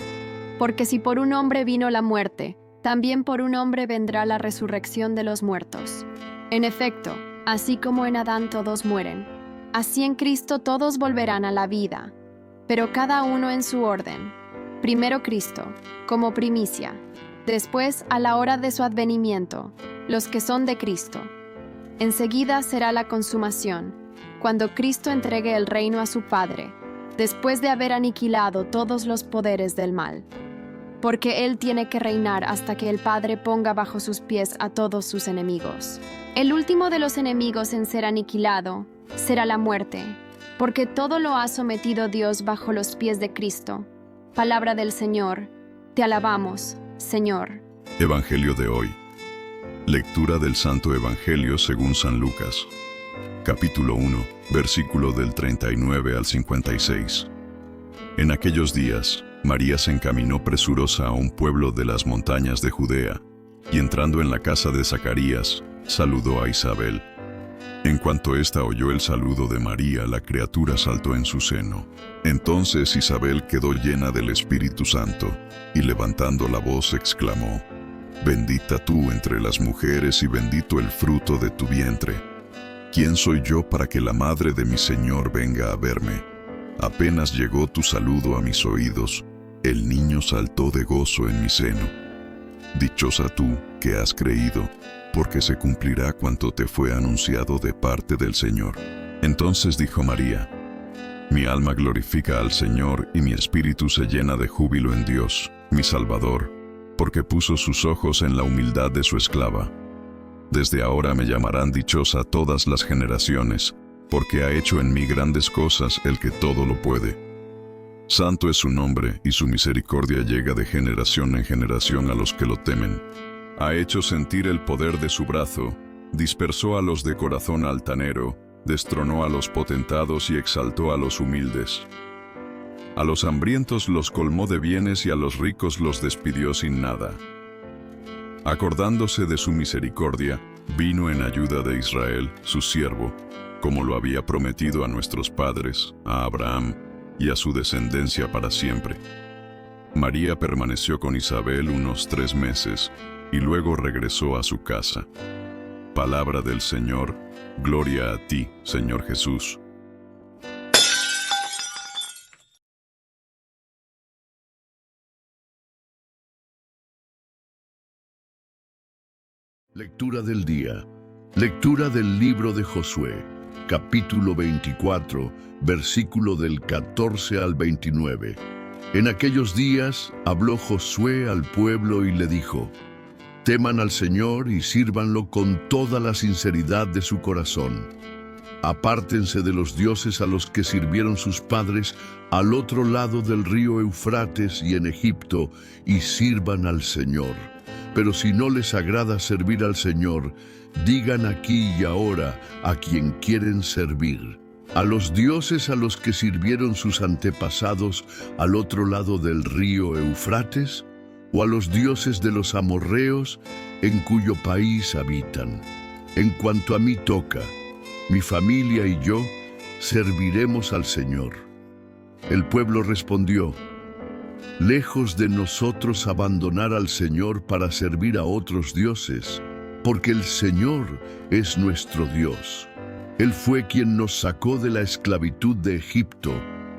Porque si por un hombre vino la muerte, también por un hombre vendrá la resurrección de los muertos. En efecto, así como en Adán todos mueren, así en Cristo todos volverán a la vida, pero cada uno en su orden. Primero Cristo, como primicia, después a la hora de su advenimiento, los que son de Cristo. Enseguida será la consumación, cuando Cristo entregue el reino a su Padre, después de haber aniquilado todos los poderes del mal. Porque Él tiene que reinar hasta que el Padre ponga bajo sus pies a todos sus enemigos. El último de los enemigos en ser aniquilado será la muerte, porque todo lo ha sometido Dios bajo los pies de Cristo. Palabra del Señor. Te alabamos, Señor. Evangelio de hoy. Lectura del Santo Evangelio según San Lucas. Capítulo 1, versículo del 39 al 56. En aquellos días, María se encaminó presurosa a un pueblo de las montañas de Judea, y entrando en la casa de Zacarías, saludó a Isabel. En cuanto ésta oyó el saludo de María, la criatura saltó en su seno. Entonces Isabel quedó llena del Espíritu Santo, y levantando la voz exclamó: Bendita tú entre las mujeres y bendito el fruto de tu vientre. ¿Quién soy yo para que la madre de mi Señor venga a verme? Apenas llegó tu saludo a mis oídos, el niño saltó de gozo en mi seno. Dichosa tú que has creído, porque se cumplirá cuanto te fue anunciado de parte del Señor. Entonces dijo María: Mi alma glorifica al Señor y mi espíritu se llena de júbilo en Dios, mi Salvador, porque puso sus ojos en la humildad de su esclava. Desde ahora me llamarán dichosa todas las generaciones, porque ha hecho en mí grandes cosas el que todo lo puede. Santo es su nombre, y su misericordia llega de generación en generación a los que lo temen. Ha hecho sentir el poder de su brazo, dispersó a los de corazón altanero, destronó a los potentados y exaltó a los humildes. A los hambrientos los colmó de bienes y a los ricos los despidió sin nada. Acordándose de su misericordia, vino en ayuda de Israel, su siervo, como lo había prometido a nuestros padres, a Abraham, y a su descendencia para siempre. María permaneció con Isabel unos 3 meses, y luego regresó a su casa. Palabra del Señor, gloria a ti, Señor Jesús. Lectura del día. Lectura del libro de Josué, capítulo 24, versículo del 14 al 29. En aquellos días habló Josué al pueblo y le dijo: Teman al Señor y sírvanlo con toda la sinceridad de su corazón. Apártense de los dioses a los que sirvieron sus padres al otro lado del río Eufrates y en Egipto, y sirvan al Señor. Pero si no les agrada servir al Señor, digan aquí y ahora a quien quieren servir: a los dioses a los que sirvieron sus antepasados al otro lado del río Eufrates, o a los dioses de los amorreos en cuyo país habitan. En cuanto a mí toca, mi familia y yo serviremos al Señor. El pueblo respondió: lejos de nosotros abandonar al Señor para servir a otros dioses, porque el Señor es nuestro Dios. Él fue quien nos sacó de la esclavitud de Egipto,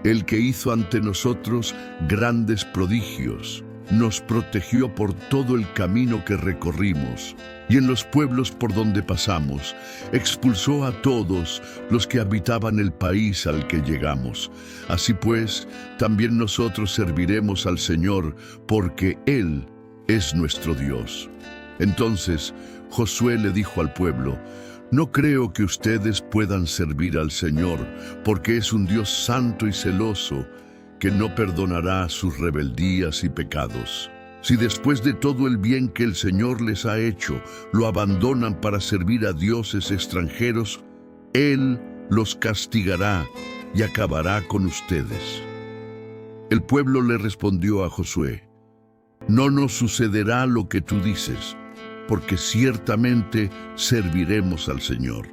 el que hizo ante nosotros grandes prodigios. Nos protegió por todo el camino que recorrimos, y en los pueblos por donde pasamos, expulsó a todos los que habitaban el país al que llegamos. Así pues, también nosotros serviremos al Señor, porque Él es nuestro Dios. Entonces Josué le dijo al pueblo: no creo que ustedes puedan servir al Señor, porque es un Dios santo y celoso, que no perdonará sus rebeldías y pecados. Si después de todo el bien que el Señor les ha hecho, lo abandonan para servir a dioses extranjeros, Él los castigará y acabará con ustedes. El pueblo le respondió a Josué: no nos sucederá lo que tú dices, porque ciertamente serviremos al Señor.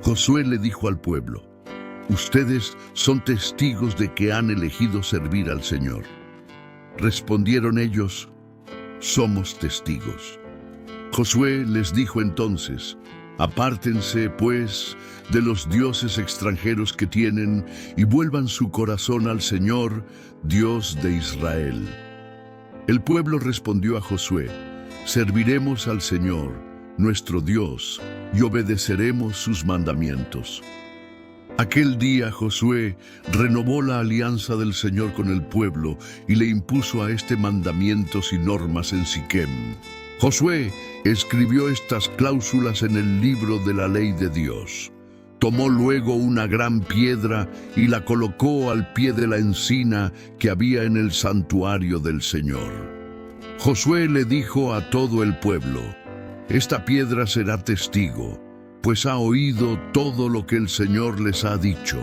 Josué le dijo al pueblo: ustedes son testigos de que han elegido servir al Señor. Respondieron ellos: somos testigos. Josué les dijo entonces: apártense, pues, de los dioses extranjeros que tienen y vuelvan su corazón al Señor, Dios de Israel. El pueblo respondió a Josué: serviremos al Señor, nuestro Dios, y obedeceremos sus mandamientos. Aquel día Josué renovó la alianza del Señor con el pueblo y le impuso a este mandamientos y normas en Siquem. Josué escribió estas cláusulas en el libro de la ley de Dios. Tomó luego una gran piedra y la colocó al pie de la encina que había en el santuario del Señor. Josué le dijo a todo el pueblo: esta piedra será testigo, pues ha oído todo lo que el Señor les ha dicho.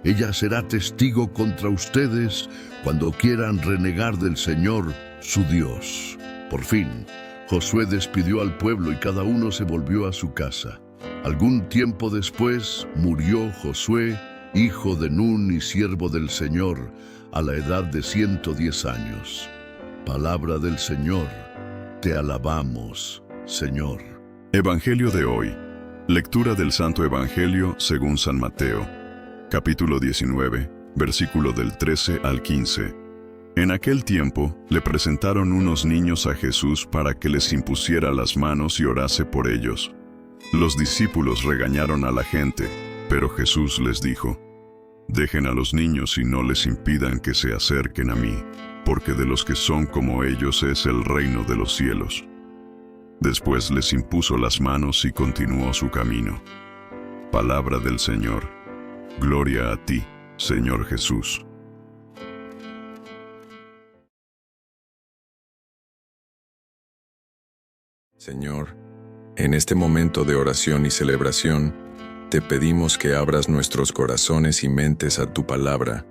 Ella será testigo contra ustedes cuando quieran renegar del Señor, su Dios. Por fin, Josué despidió al pueblo y cada uno se volvió a su casa. Algún tiempo después murió Josué, hijo de Nun y siervo del Señor, a la edad de 110 años. Palabra del Señor. Te alabamos, Señor. Evangelio de hoy. Lectura del Santo Evangelio según San Mateo, capítulo 19, versículo del 13 al 15. En aquel tiempo le presentaron unos niños a Jesús para que les impusiera las manos y orase por ellos. Los discípulos regañaron a la gente, pero Jesús les dijo: dejen a los niños y no les impidan que se acerquen a mí, porque de los que son como ellos es el reino de los cielos. Después les impuso las manos y continuó su camino. Palabra del Señor. Gloria a ti, Señor Jesús. Señor, en este momento de oración y celebración, te pedimos que abras nuestros corazones y mentes a tu palabra,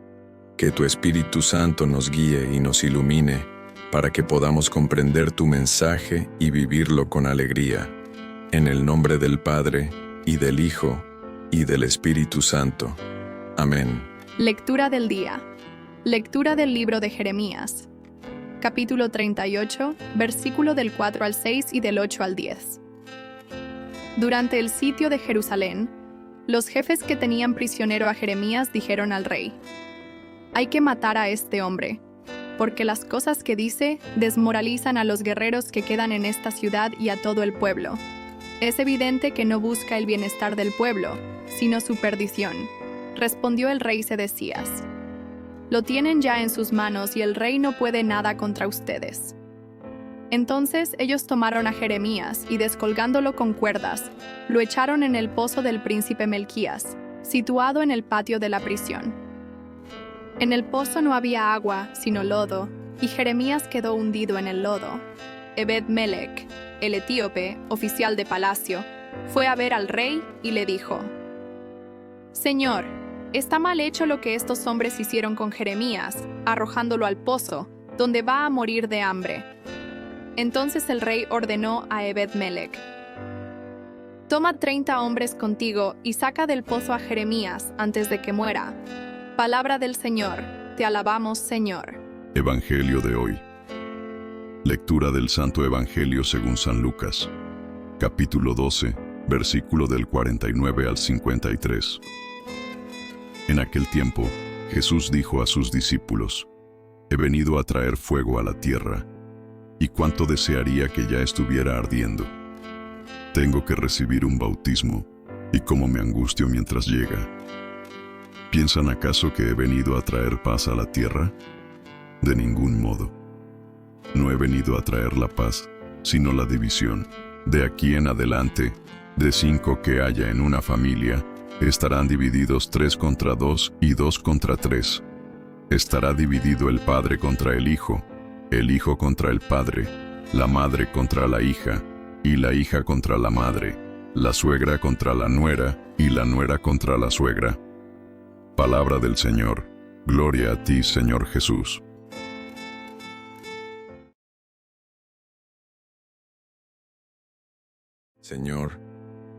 que tu Espíritu Santo nos guíe y nos ilumine, para que podamos comprender tu mensaje y vivirlo con alegría. En el nombre del Padre, y del Hijo, y del Espíritu Santo. Amén. Lectura del día. Lectura del libro de Jeremías. Capítulo 38, versículo del 4 al 6 y del 8 al 10. Durante el sitio de Jerusalén, los jefes que tenían prisionero a Jeremías dijeron al rey: hay que matar a este hombre, porque las cosas que dice desmoralizan a los guerreros que quedan en esta ciudad y a todo el pueblo. Es evidente que no busca el bienestar del pueblo, sino su perdición. Respondió el rey Sedecías: lo tienen ya en sus manos y el rey no puede nada contra ustedes. Entonces ellos tomaron a Jeremías y descolgándolo con cuerdas, lo echaron en el pozo del príncipe Melquías, situado en el patio de la prisión. En el pozo no había agua, sino lodo, y Jeremías quedó hundido en el lodo. Ebed-Melech, el etíope, oficial de palacio, fue a ver al rey y le dijo: «Señor, está mal hecho lo que estos hombres hicieron con Jeremías, arrojándolo al pozo, donde va a morir de hambre». Entonces el rey ordenó a Ebed-Melech: «Toma 30 hombres contigo y saca del pozo a Jeremías antes de que muera. Palabra del Señor, te alabamos, Señor». Evangelio de hoy. Lectura del Santo Evangelio según San Lucas, capítulo 12, versículo del 49 al 53. En aquel tiempo, Jesús dijo a sus discípulos: «He venido a traer fuego a la tierra, y cuánto desearía que ya estuviera ardiendo. Tengo que recibir un bautismo, y cómo me angustio mientras llega. ¿Piensan acaso que he venido a traer paz a la tierra? De ningún modo. No he venido a traer la paz, sino la división. De aquí en adelante, de 5 que haya en una familia, estarán divididos 3 contra 2 y 2 contra 3. Estará dividido el padre contra el hijo contra el padre, la madre contra la hija, y la hija contra la madre, la suegra contra la nuera, y la nuera contra la suegra». Palabra del Señor. Gloria a ti, Señor Jesús. Señor,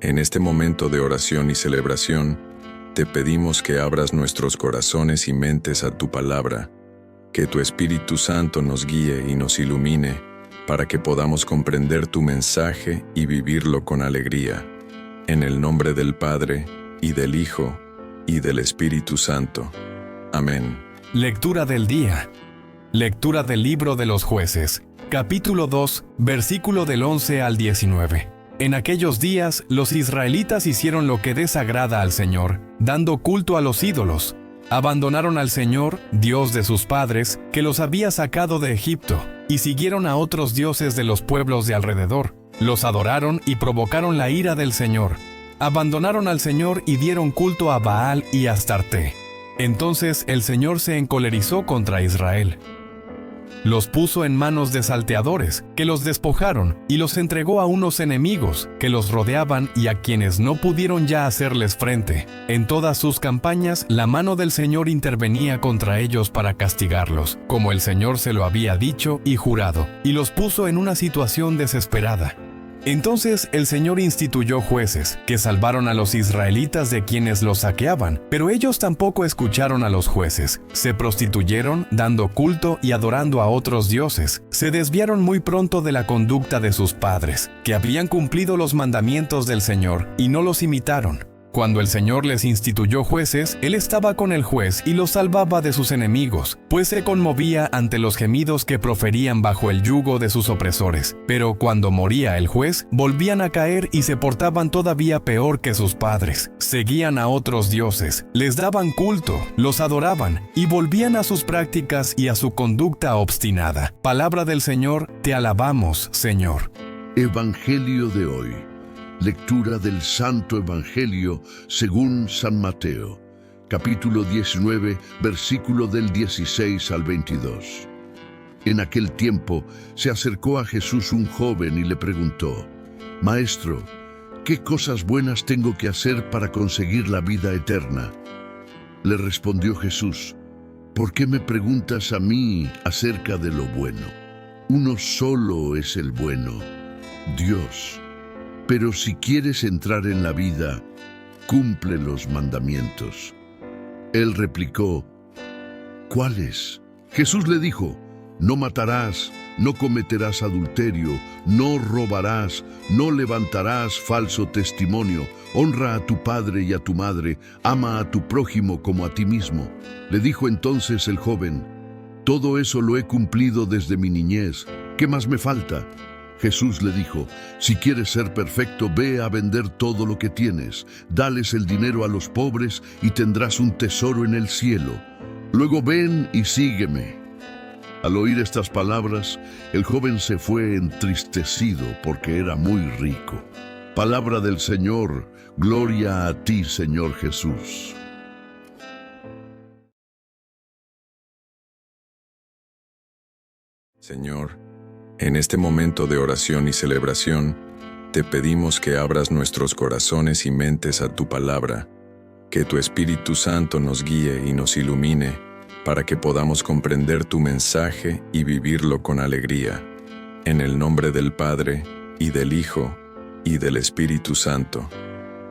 en este momento de oración y celebración, te pedimos que abras nuestros corazones y mentes a tu palabra, que tu Espíritu Santo nos guíe y nos ilumine, para que podamos comprender tu mensaje y vivirlo con alegría. En el nombre del Padre, y del Hijo, y del Espíritu Santo. Amén. Lectura del día. Lectura del libro de los Jueces, capítulo 2, versículo del 11 al 19. En aquellos días, los israelitas hicieron lo que desagrada al Señor, dando culto a los ídolos. Abandonaron al Señor, Dios de sus padres, que los había sacado de Egipto, y siguieron a otros dioses de los pueblos de alrededor. Los adoraron y provocaron la ira del Señor. Abandonaron al Señor y dieron culto a Baal y a Astarte. Entonces el Señor se encolerizó contra Israel. Los puso en manos de salteadores, que los despojaron, y los entregó a unos enemigos, que los rodeaban y a quienes no pudieron ya hacerles frente. En todas sus campañas, la mano del Señor intervenía contra ellos para castigarlos, como el Señor se lo había dicho y jurado, y los puso en una situación desesperada. Entonces el Señor instituyó jueces, que salvaron a los israelitas de quienes los saqueaban, pero ellos tampoco escucharon a los jueces. Se prostituyeron, dando culto y adorando a otros dioses. Se desviaron muy pronto de la conducta de sus padres, que habían cumplido los mandamientos del Señor, y no los imitaron. Cuando el Señor les instituyó jueces, Él estaba con el juez y los salvaba de sus enemigos, pues se conmovía ante los gemidos que proferían bajo el yugo de sus opresores. Pero cuando moría el juez, volvían a caer y se portaban todavía peor que sus padres. Seguían a otros dioses, les daban culto, los adoraban y volvían a sus prácticas y a su conducta obstinada. Palabra del Señor, te alabamos, Señor. Evangelio de hoy. Lectura del Santo Evangelio según San Mateo, capítulo 19, versículo del 16 al 22. En aquel tiempo se acercó a Jesús un joven y le preguntó: «Maestro, ¿qué cosas buenas tengo que hacer para conseguir la vida eterna?». Le respondió Jesús: «¿Por qué me preguntas a mí acerca de lo bueno? Uno solo es el bueno, Dios. Pero si quieres entrar en la vida, cumple los mandamientos». Él replicó: «¿Cuáles?». Jesús le dijo: «No matarás, no cometerás adulterio, no robarás, no levantarás falso testimonio, honra a tu padre y a tu madre, ama a tu prójimo como a ti mismo». Le dijo entonces el joven: «Todo eso lo he cumplido desde mi niñez, ¿qué más me falta?». Jesús le dijo: «Si quieres ser perfecto, ve a vender todo lo que tienes, dales el dinero a los pobres y tendrás un tesoro en el cielo. Luego ven y sígueme». Al oír estas palabras, el joven se fue entristecido porque era muy rico. Palabra del Señor, gloria a ti, Señor Jesús. Señor, en este momento de oración y celebración, te pedimos que abras nuestros corazones y mentes a tu palabra, que tu Espíritu Santo nos guíe y nos ilumine, para que podamos comprender tu mensaje y vivirlo con alegría. En el nombre del Padre, y del Hijo, y del Espíritu Santo.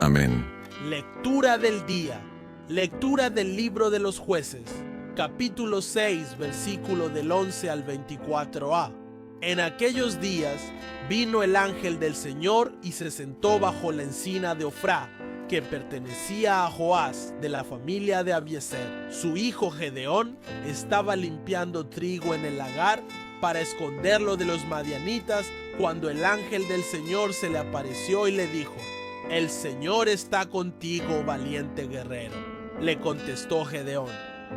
Amén. Lectura del día. Lectura del libro de los jueces. Capítulo 6, versículo del 11 al 24a. En aquellos días vino el ángel del Señor y se sentó bajo la encina de Ofrá, que pertenecía a Joás, de la familia de Abiezer. Su hijo Gedeón estaba limpiando trigo en el lagar para esconderlo de los madianitas, cuando el ángel del Señor se le apareció y le dijo: «El Señor está contigo, valiente guerrero». Le contestó Gedeón: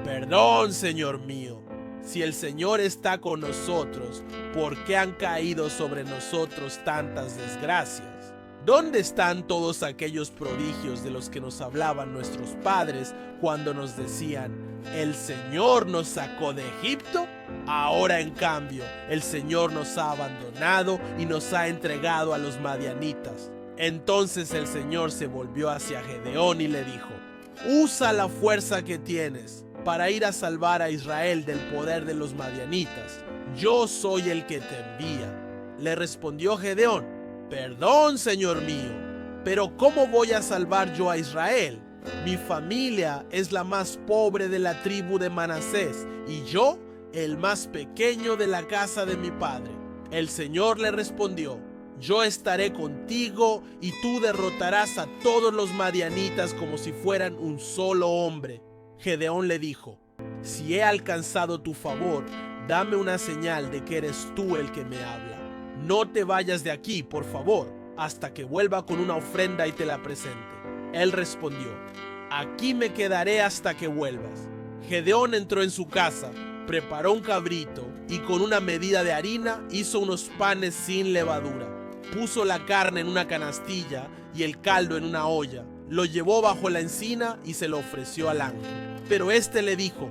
«Perdón, Señor mío, si el Señor está con nosotros, ¿por qué han caído sobre nosotros tantas desgracias? ¿Dónde están todos aquellos prodigios de los que nos hablaban nuestros padres cuando nos decían: el Señor nos sacó de Egipto? Ahora, en cambio, el Señor nos ha abandonado y nos ha entregado a los madianitas». Entonces el Señor se volvió hacia Gedeón y le dijo: «Usa la fuerza que tienes para ir a salvar a Israel del poder de los madianitas. Yo soy el que te envía». Le respondió Gedeón: «Perdón, Señor mío, pero ¿cómo voy a salvar yo a Israel? Mi familia es la más pobre de la tribu de Manasés, y yo el más pequeño de la casa de mi padre». El Señor le respondió: «Yo estaré contigo y tú derrotarás a todos los madianitas como si fueran un solo hombre». Gedeón le dijo: «Si he alcanzado tu favor, dame una señal de que eres tú el que me habla. No te vayas de aquí, por favor, hasta que vuelva con una ofrenda y te la presente». Él respondió: «Aquí me quedaré hasta que vuelvas». Gedeón entró en su casa, preparó un cabrito y con una medida de harina hizo unos panes sin levadura. Puso la carne en una canastilla y el caldo en una olla. Lo llevó bajo la encina y se lo ofreció al ángel. Pero éste le dijo: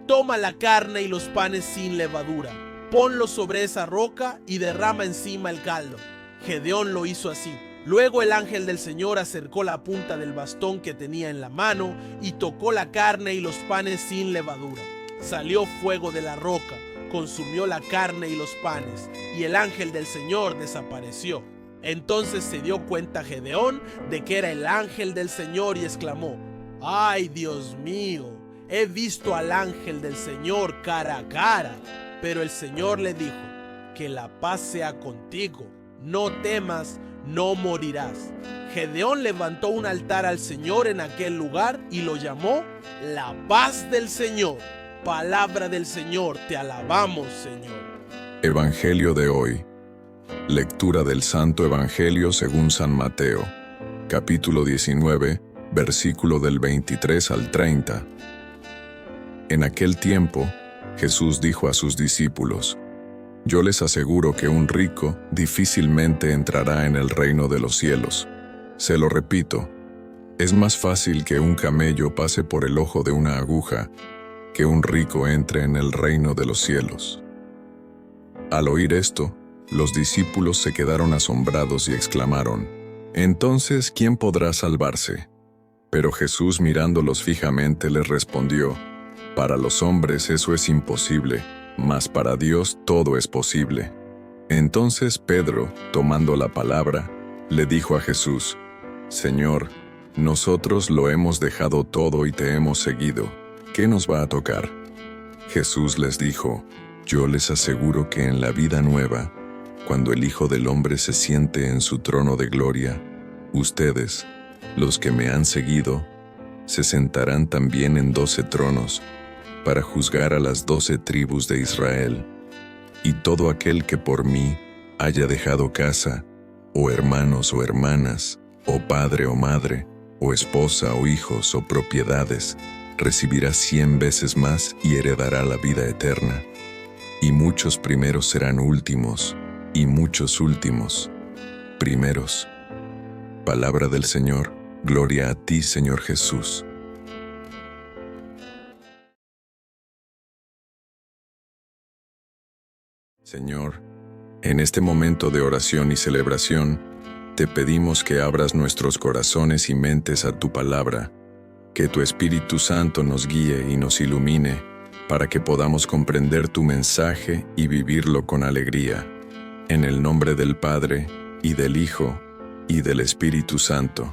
«Toma la carne y los panes sin levadura, ponlo sobre esa roca y derrama encima el caldo». Gedeón lo hizo así. Luego el ángel del Señor acercó la punta del bastón que tenía en la mano y tocó la carne y los panes sin levadura. Salió fuego de la roca, consumió la carne y los panes, y el ángel del Señor desapareció. Entonces se dio cuenta Gedeón de que era el ángel del Señor y exclamó: «¡Ay, Dios mío! He visto al ángel del Señor cara a cara». Pero el Señor le dijo: «Que la paz sea contigo, no temas, no morirás». Gedeón levantó un altar al Señor en aquel lugar y lo llamó La Paz del Señor. Palabra del Señor, te alabamos, Señor. Evangelio de hoy. Lectura del Santo Evangelio según San Mateo, capítulo 19, versículo del 23 al 30. En aquel tiempo, Jesús dijo a sus discípulos: «Yo les aseguro que un rico difícilmente entrará en el reino de los cielos. Se lo repito, es más fácil que un camello pase por el ojo de una aguja que un rico entre en el reino de los cielos». Al oír esto, los discípulos se quedaron asombrados y exclamaron: «Entonces, ¿quién podrá salvarse?». Pero Jesús, mirándolos fijamente, les respondió: «Para los hombres eso es imposible, mas para Dios todo es posible». Entonces Pedro, tomando la palabra, le dijo a Jesús: «Señor, nosotros lo hemos dejado todo y te hemos seguido. ¿Qué nos va a tocar?». Jesús les dijo: «Yo les aseguro que en la vida nueva, cuando el Hijo del Hombre se siente en su trono de gloria, ustedes, los que me han seguido, se sentarán también en 12 tronos, para juzgar a las 12 tribus de Israel. Y todo aquel que por mí haya dejado casa, o hermanos o hermanas, o padre o madre, o esposa o hijos o propiedades, recibirá 100 veces más y heredará la vida eterna. y muchos primeros serán últimos, y muchos últimos primeros. Palabra del Señor, gloria a ti, Señor Jesús. Señor, en este momento de oración y celebración, te pedimos que abras nuestros corazones y mentes a tu palabra, que tu Espíritu Santo nos guíe y nos ilumine, para que podamos comprender tu mensaje y vivirlo con alegría. En el nombre del Padre, y del Hijo, y del Espíritu Santo.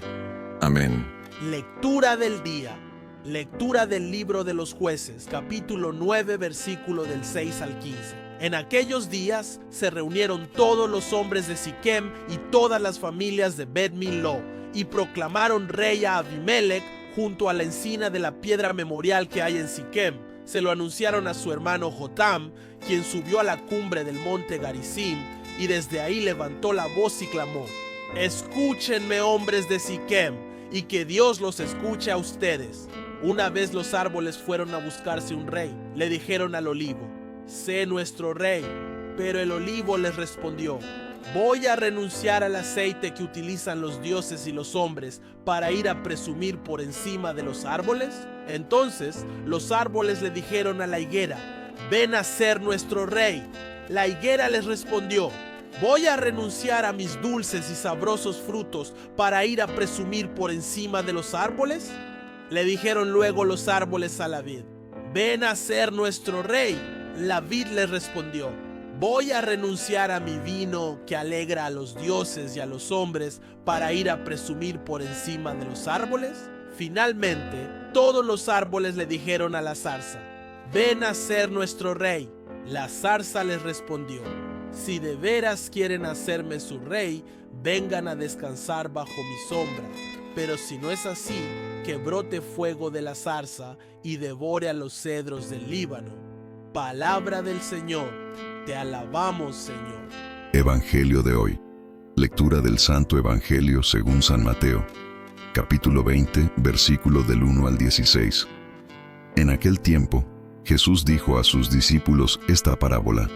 Amén. Lectura del día. Lectura del libro de los Jueces, capítulo 9, versículo del 6 al 15. En aquellos días se reunieron todos los hombres de Siquem y todas las familias de Bet-Miló, y proclamaron rey a Abimelech junto a la encina de la piedra memorial que hay en Siquem. Se lo anunciaron a su hermano Jotam, quien subió a la cumbre del monte Garizim, y desde ahí levantó la voz y clamó: «Escúchenme, hombres de Siquem, y que Dios los escuche a ustedes». Una vez los árboles fueron a buscarse un rey, le dijeron al olivo: «Sé nuestro rey». Pero el olivo les respondió: «¿Voy a renunciar al aceite que utilizan los dioses y los hombres para ir a presumir por encima de los árboles?». Entonces los árboles le dijeron a la higuera: «Ven a ser nuestro rey». La higuera les respondió: «¿Voy a renunciar a mis dulces y sabrosos frutos para ir a presumir por encima de los árboles?». Le dijeron luego los árboles a la vid: «Ven a ser nuestro rey». La vid les respondió: «¿Voy a renunciar a mi vino que alegra a los dioses y a los hombres para ir a presumir por encima de los árboles?». Finalmente, todos los árboles le dijeron a la zarza: «Ven a ser nuestro rey». La zarza les respondió: «Si de veras quieren hacerme su rey, vengan a descansar bajo mi sombra. Pero si no es así, que brote fuego de la zarza y devore a los cedros del Líbano». Palabra del Señor. Te alabamos, Señor. Evangelio de hoy. Lectura del Santo Evangelio según San Mateo, capítulo 20, versículo del 1 al 16. En aquel tiempo, Jesús dijo a sus discípulos esta parábola: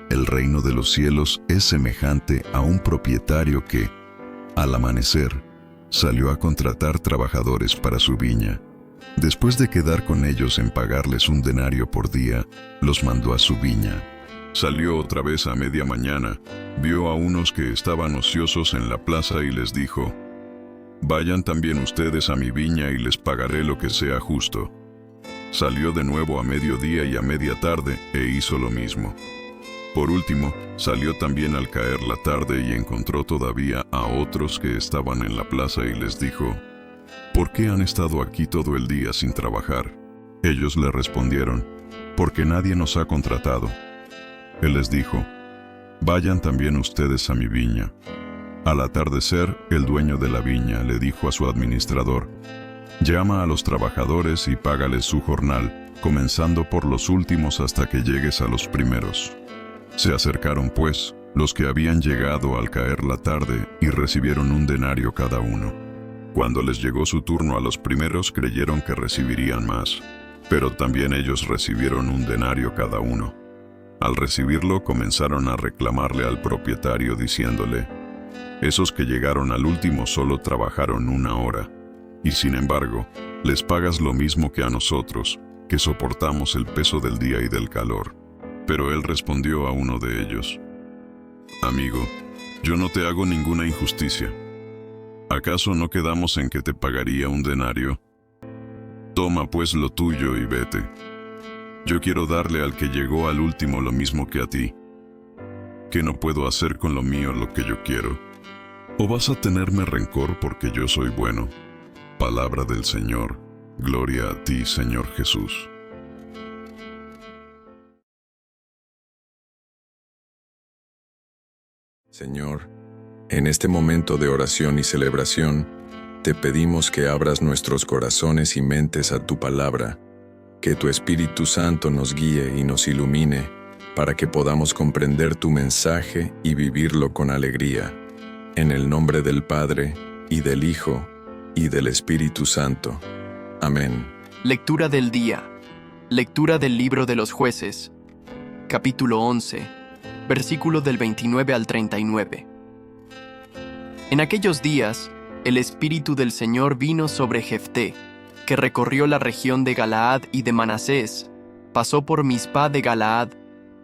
«El reino de los cielos es semejante a un propietario que, al amanecer, salió a contratar trabajadores para su viña. Después de quedar con ellos en pagarles un denario por día, los mandó a su viña. Salió otra vez a media mañana, vio a unos que estaban ociosos en la plaza y les dijo: «Vayan también ustedes a mi viña y les pagaré lo que sea justo». Salió de nuevo a mediodía y a media tarde e hizo lo mismo. Por último, salió también al caer la tarde y encontró todavía a otros que estaban en la plaza y les dijo: «¿Por qué han estado aquí todo el día sin trabajar?». Ellos le respondieron: «Porque nadie nos ha contratado». Él les dijo: «Vayan también ustedes a mi viña». Al atardecer, el dueño de la viña le dijo a su administrador: «Llama a los trabajadores y págales su jornal, comenzando por los últimos hasta que llegues a los primeros». Se acercaron, pues, los que habían llegado al caer la tarde y recibieron un denario cada uno. Cuando les llegó su turno a los primeros, creyeron que recibirían más, pero también ellos recibieron un denario cada uno. Al recibirlo, comenzaron a reclamarle al propietario diciéndole: «Esos que llegaron al último solo trabajaron 1 hora, y sin embargo, les pagas lo mismo que a nosotros, que soportamos el peso del día y del calor». Pero él respondió a uno de ellos: «Amigo, yo no te hago ninguna injusticia. ¿Acaso no quedamos en que te pagaría un denario? Toma pues lo tuyo y vete. Yo quiero darle al que llegó al último lo mismo que a ti. ¿Qué no puedo hacer con lo mío lo que yo quiero? ¿O vas a tenerme rencor porque yo soy bueno?». Palabra del Señor. Gloria a ti, Señor Jesús. Señor, en este momento de oración y celebración, te pedimos que abras nuestros corazones y mentes a tu palabra, que tu Espíritu Santo nos guíe y nos ilumine, para que podamos comprender tu mensaje y vivirlo con alegría. En el nombre del Padre, y del Hijo, y del Espíritu Santo. Amén. Lectura del día. Lectura del libro de los Jueces. capítulo 11, versículo del 29 al 39. En aquellos días, el Espíritu del Señor vino sobre Jefté, que recorrió la región de Galaad y de Manasés, pasó por Mizpá de Galaad,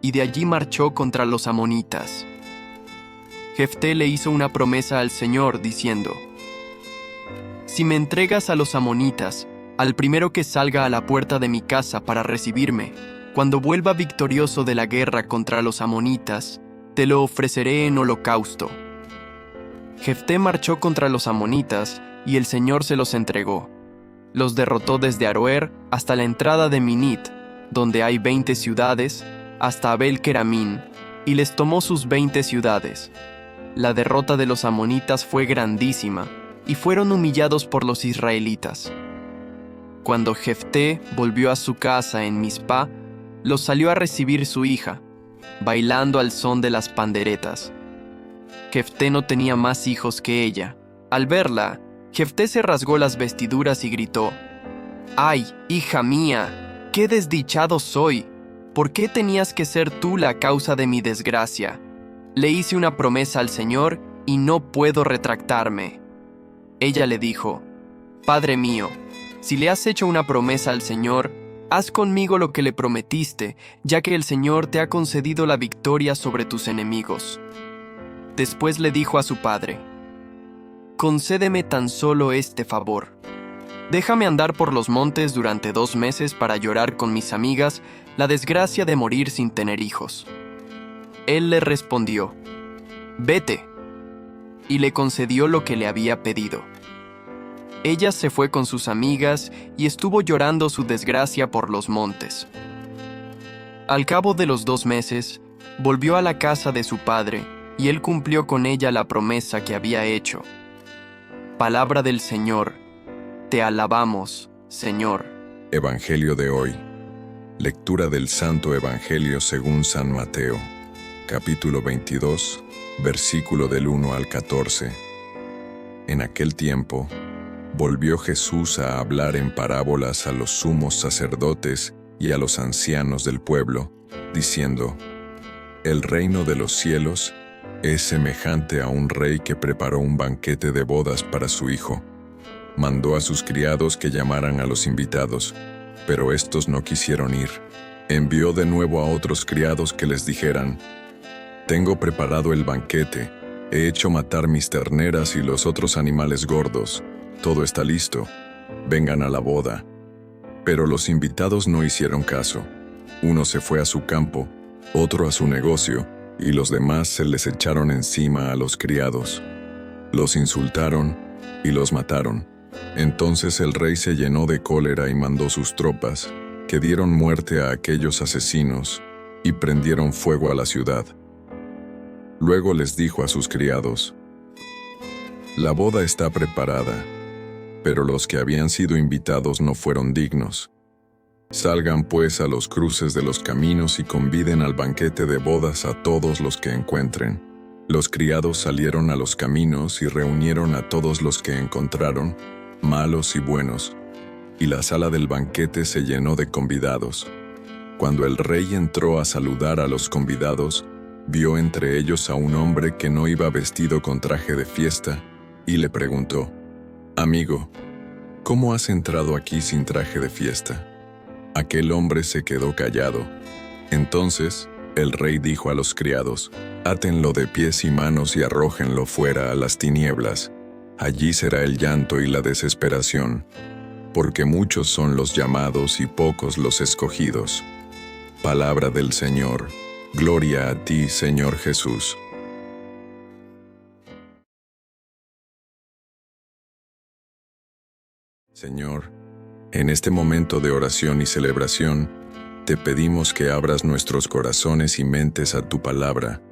y de allí marchó contra los amonitas. Jefté le hizo una promesa al Señor, diciendo: «Si me entregas a los amonitas, al primero que salga a la puerta de mi casa para recibirme, cuando vuelva victorioso de la guerra contra los amonitas, te lo ofreceré en holocausto». Jefté marchó contra los amonitas, y el Señor se los entregó. Los derrotó desde Aroer hasta la entrada de Minit, donde hay 20 ciudades, hasta Abel-Keramín, y les tomó sus 20 ciudades. La derrota de los amonitas fue grandísima, y fueron humillados por los israelitas. Cuando Jefté volvió a su casa en Mizpá, los salió a recibir su hija, bailando al son de las panderetas. Jefté no tenía más hijos que ella. Al verla, Jefté se rasgó las vestiduras y gritó: «¡Ay, hija mía! ¡Qué desdichado soy! ¿Por qué tenías que ser tú la causa de mi desgracia? Le hice una promesa al Señor y no puedo retractarme». Ella le dijo: «Padre mío, si le has hecho una promesa al Señor, haz conmigo lo que le prometiste, ya que el Señor te ha concedido la victoria sobre tus enemigos». Después le dijo a su padre: «Concédeme tan solo este favor. Déjame andar por los montes durante 2 meses para llorar con mis amigas la desgracia de morir sin tener hijos». Él le respondió: «Vete», y le concedió lo que le había pedido. Ella se fue con sus amigas y estuvo llorando su desgracia por los montes. Al cabo de los 2 meses, volvió a la casa de su padre, y él cumplió con ella la promesa que había hecho. Palabra del Señor. Te alabamos, Señor. Evangelio de hoy. Lectura del Santo Evangelio según San Mateo, capítulo 22, versículo del 1 al 14. En aquel tiempo, volvió Jesús a hablar en parábolas a los sumos sacerdotes y a los ancianos del pueblo, diciendo: «El reino de los cielos es semejante a un rey que preparó un banquete de bodas para su hijo. Mandó a sus criados que llamaran a los invitados, pero estos no quisieron ir. Envió de nuevo a otros criados que les dijeran: «Tengo preparado el banquete, he hecho matar mis terneras y los otros animales gordos, todo está listo, vengan a la boda». Pero los invitados no hicieron caso. Uno se fue a su campo, otro a su negocio, y los demás se les echaron encima a los criados. Los insultaron y los mataron. Entonces el rey se llenó de cólera y mandó sus tropas, que dieron muerte a aquellos asesinos y prendieron fuego a la ciudad. Luego les dijo a sus criados: «La boda está preparada, pero los que habían sido invitados no fueron dignos. Salgan pues a los cruces de los caminos y conviden al banquete de bodas a todos los que encuentren». Los criados salieron a los caminos y reunieron a todos los que encontraron, malos y buenos, y la sala del banquete se llenó de convidados. Cuando el rey entró a saludar a los convidados, vio entre ellos a un hombre que no iba vestido con traje de fiesta, y le preguntó: «Amigo, ¿cómo has entrado aquí sin traje de fiesta?». Aquel hombre se quedó callado. Entonces el rey dijo a los criados: «Átenlo de pies y manos y arrójenlo fuera a las tinieblas. Allí será el llanto y la desesperación, porque muchos son los llamados y pocos los escogidos». Palabra del Señor. Gloria a ti, Señor Jesús. Señor, en este momento de oración y celebración, te pedimos que abras nuestros corazones y mentes a tu palabra,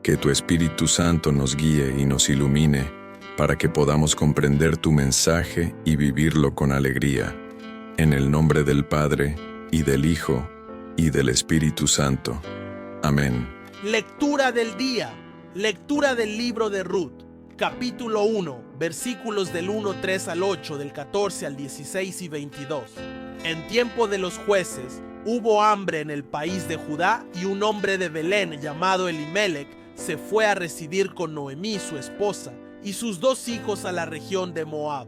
que tu Espíritu Santo nos guíe y nos ilumine, para que podamos comprender tu mensaje y vivirlo con alegría. En el nombre del Padre, y del Hijo, y del Espíritu Santo. Amén. Lectura del día. Lectura del libro de Ruth, capítulo 1, versículos del 1:3 al 8, del 14 al 16 y 22. En tiempo de los jueces, Hubo hambre en el país de Judá y un hombre de Belén llamado Elimelec se fue a residir con Noemí, su esposa, y sus 2 hijos a la región de Moab.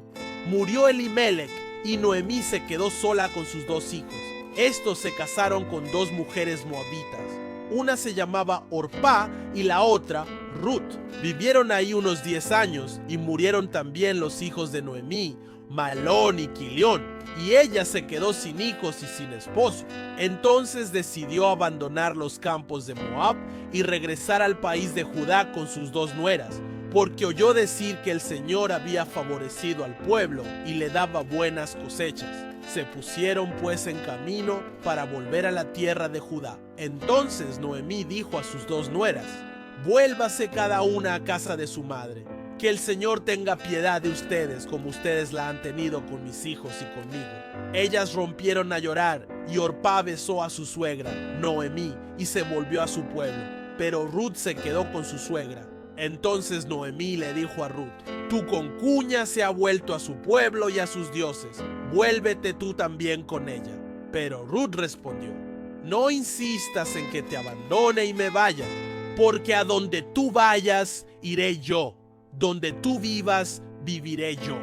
Murió Elimelec y Noemí se quedó sola con sus 2 hijos. Estos se casaron con 2 mujeres moabitas. Una se llamaba Orpá y la otra Ruth. Vivieron ahí unos 10 años y murieron también los hijos de Noemí, Malón y Quilión, y ella se quedó sin hijos y sin esposo. Entonces decidió abandonar los campos de Moab y regresar al país de Judá con sus 2 nueras, porque oyó decir que el Señor había favorecido al pueblo y le daba buenas cosechas. Se pusieron pues en camino para volver a la tierra de Judá. Entonces Noemí dijo a sus 2 nueras: «Vuélvase cada una a casa de su madre. Que el Señor tenga piedad de ustedes como ustedes la han tenido con mis hijos y conmigo». Ellas rompieron a llorar y Orpá besó a su suegra, Noemí, y se volvió a su pueblo. Pero Ruth se quedó con su suegra. Entonces Noemí le dijo a Ruth: «Tu concuña se ha vuelto a su pueblo y a sus dioses. Vuélvete tú también con ella». Pero Ruth respondió: «No insistas en que te abandone y me vaya, porque a donde tú vayas, iré yo. Donde tú vivas, viviré yo.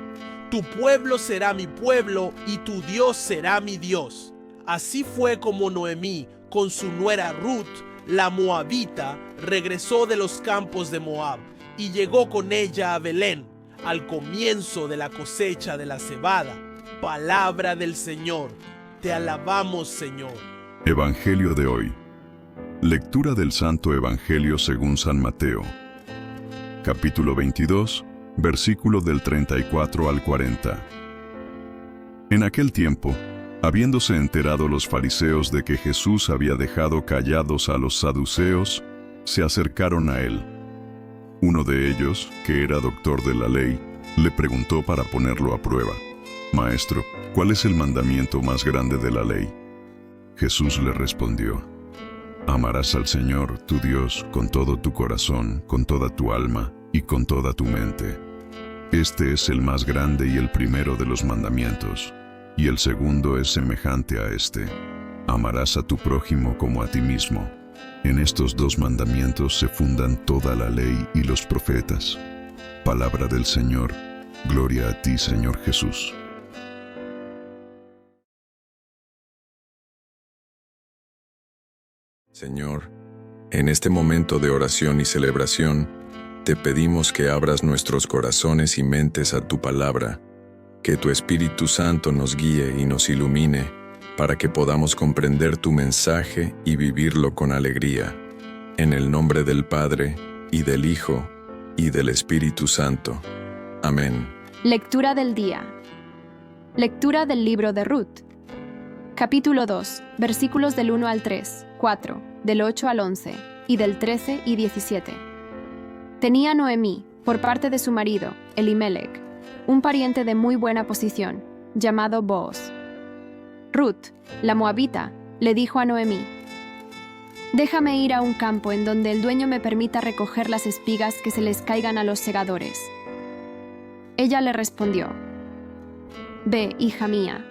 Tu pueblo será mi pueblo y tu Dios será mi Dios». Así fue como Noemí, con su nuera Ruth, la moabita, regresó de los campos de Moab y llegó con ella a Belén, al comienzo de la cosecha de la cebada. Palabra del Señor. Te alabamos, Señor. Evangelio de hoy. Lectura del Santo Evangelio según San Mateo. Capítulo 22, versículo del 34 al 40. En aquel tiempo, habiéndose enterado los fariseos de que Jesús había dejado callados a los saduceos, se acercaron a él. Uno de ellos, que era doctor de la ley, le preguntó para ponerlo a prueba: «Maestro, ¿cuál es el mandamiento más grande de la ley?». Jesús le respondió: «Amarás al Señor, tu Dios, con todo tu corazón, con toda tu alma y con toda tu mente. Este es el más grande y el primero de los mandamientos. Y el segundo es semejante a este: amarás a tu prójimo como a ti mismo. En estos 2 mandamientos se fundan toda la ley y los profetas». Palabra del Señor. Gloria a ti, Señor Jesús. Señor, en este momento de oración y celebración, te pedimos que abras nuestros corazones y mentes a tu palabra, que tu Espíritu Santo nos guíe y nos ilumine para que podamos comprender tu mensaje y vivirlo con alegría. En el nombre del Padre, y del Hijo, y del Espíritu Santo. Amén. Lectura del día. Lectura del libro de Ruth. Capítulo 2, versículos del 1 al 3, 4, del 8 al 11, y del 13 y 17. Tenía Noemí, por parte de su marido, Elimelec, un pariente de muy buena posición, llamado Booz. Ruth, la moabita, le dijo a Noemí: «Déjame ir a un campo en donde el dueño me permita recoger las espigas que se les caigan a los segadores». Ella le respondió: «Ve, hija mía».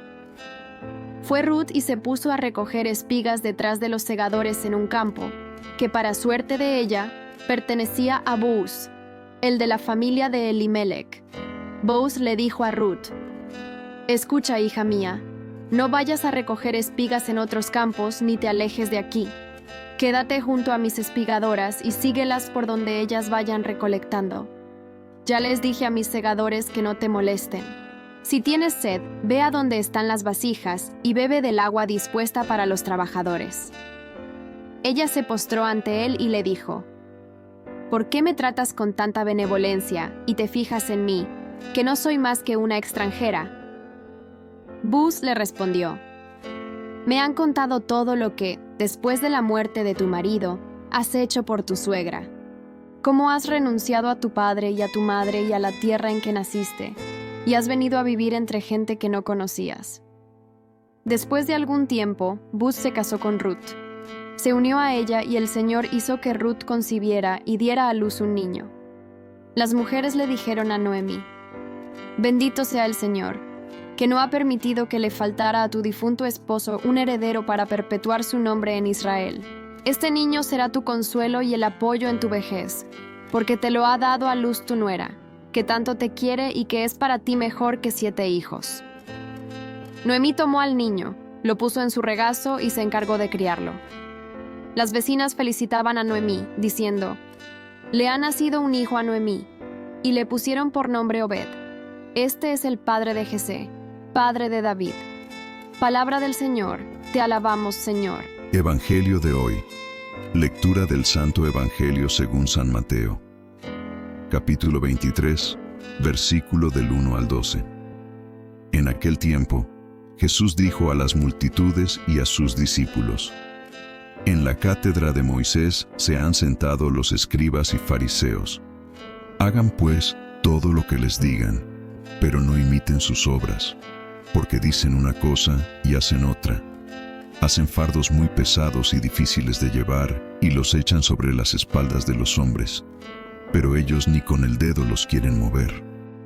Fue Ruth y se puso a recoger espigas detrás de los segadores en un campo, que para suerte de ella, pertenecía a Booz, el de la familia de Elimelec. Booz le dijo a Ruth: «Escucha, hija mía, no vayas a recoger espigas en otros campos ni te alejes de aquí. Quédate junto a mis espigadoras y síguelas por donde ellas vayan recolectando. Ya les dije a mis segadores que no te molesten. Si tienes sed, ve a donde están las vasijas y bebe del agua dispuesta para los trabajadores». Ella se postró ante él y le dijo: «¿Por qué me tratas con tanta benevolencia y te fijas en mí, que no soy más que una extranjera?» Booz le respondió: «Me han contado todo lo que, después de la muerte de tu marido, has hecho por tu suegra. Cómo has renunciado a tu padre y a tu madre y a la tierra en que naciste, y has venido a vivir entre gente que no conocías». Después de algún tiempo, Booz se casó con Ruth. Se unió a ella y el Señor hizo que Ruth concibiera y diera a luz un niño. Las mujeres le dijeron a Noemí: «Bendito sea el Señor, que no ha permitido que le faltara a tu difunto esposo un heredero para perpetuar su nombre en Israel. Este niño será tu consuelo y el apoyo en tu vejez, porque te lo ha dado a luz tu nuera, que tanto te quiere y que es para ti mejor que 7 hijos. Noemí tomó al niño, lo puso en su regazo y se encargó de criarlo. Las vecinas felicitaban a Noemí, diciendo: «Le ha nacido un hijo a Noemí», y le pusieron por nombre Obed. Este es el padre de Jesé, padre de David. Palabra del Señor, te alabamos, Señor. Evangelio de hoy. Lectura del Santo Evangelio según San Mateo. Capítulo 23, versículo del 1 al 12. En aquel tiempo, Jesús dijo a las multitudes y a sus discípulos: En la cátedra de Moisés se han sentado los escribas y fariseos. Hagan pues todo lo que les digan, pero no imiten sus obras, porque dicen una cosa y hacen otra. Hacen fardos muy pesados y difíciles de llevar y los echan sobre las espaldas de los hombres, pero ellos ni con el dedo los quieren mover.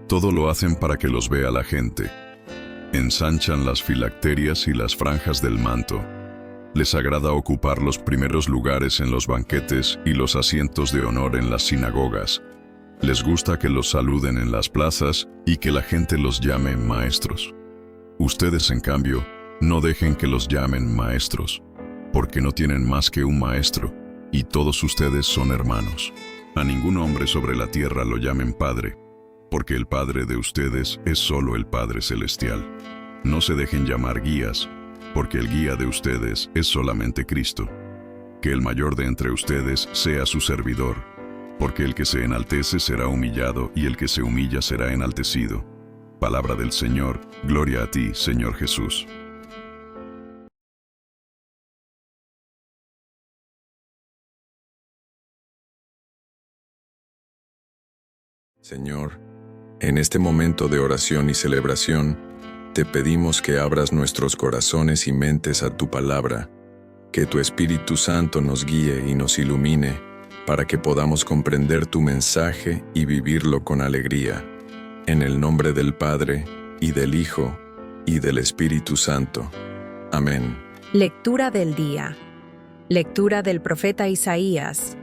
Todo lo hacen para que los vea la gente. Ensanchan las filacterias y las franjas del manto. Les agrada ocupar los primeros lugares en los banquetes y los asientos de honor en las sinagogas. Les gusta que los saluden en las plazas y que la gente los llame maestros. Ustedes, en cambio, no dejen que los llamen maestros, porque no tienen más que un maestro, y todos ustedes son hermanos. A ningún hombre sobre la tierra lo llamen Padre, porque el Padre de ustedes es solo el Padre Celestial. No se dejen llamar guías, porque el guía de ustedes es solamente Cristo. Que el mayor de entre ustedes sea su servidor, porque el que se enaltece será humillado y el que se humilla será enaltecido. Palabra del Señor, gloria a ti, Señor Jesús. Señor, en este momento de oración y celebración, te pedimos que abras nuestros corazones y mentes a tu palabra, que tu Espíritu Santo nos guíe y nos ilumine, para que podamos comprender tu mensaje y vivirlo con alegría. En el nombre del Padre, y del Hijo, y del Espíritu Santo. Amén. Lectura del día. Lectura del profeta Isaías,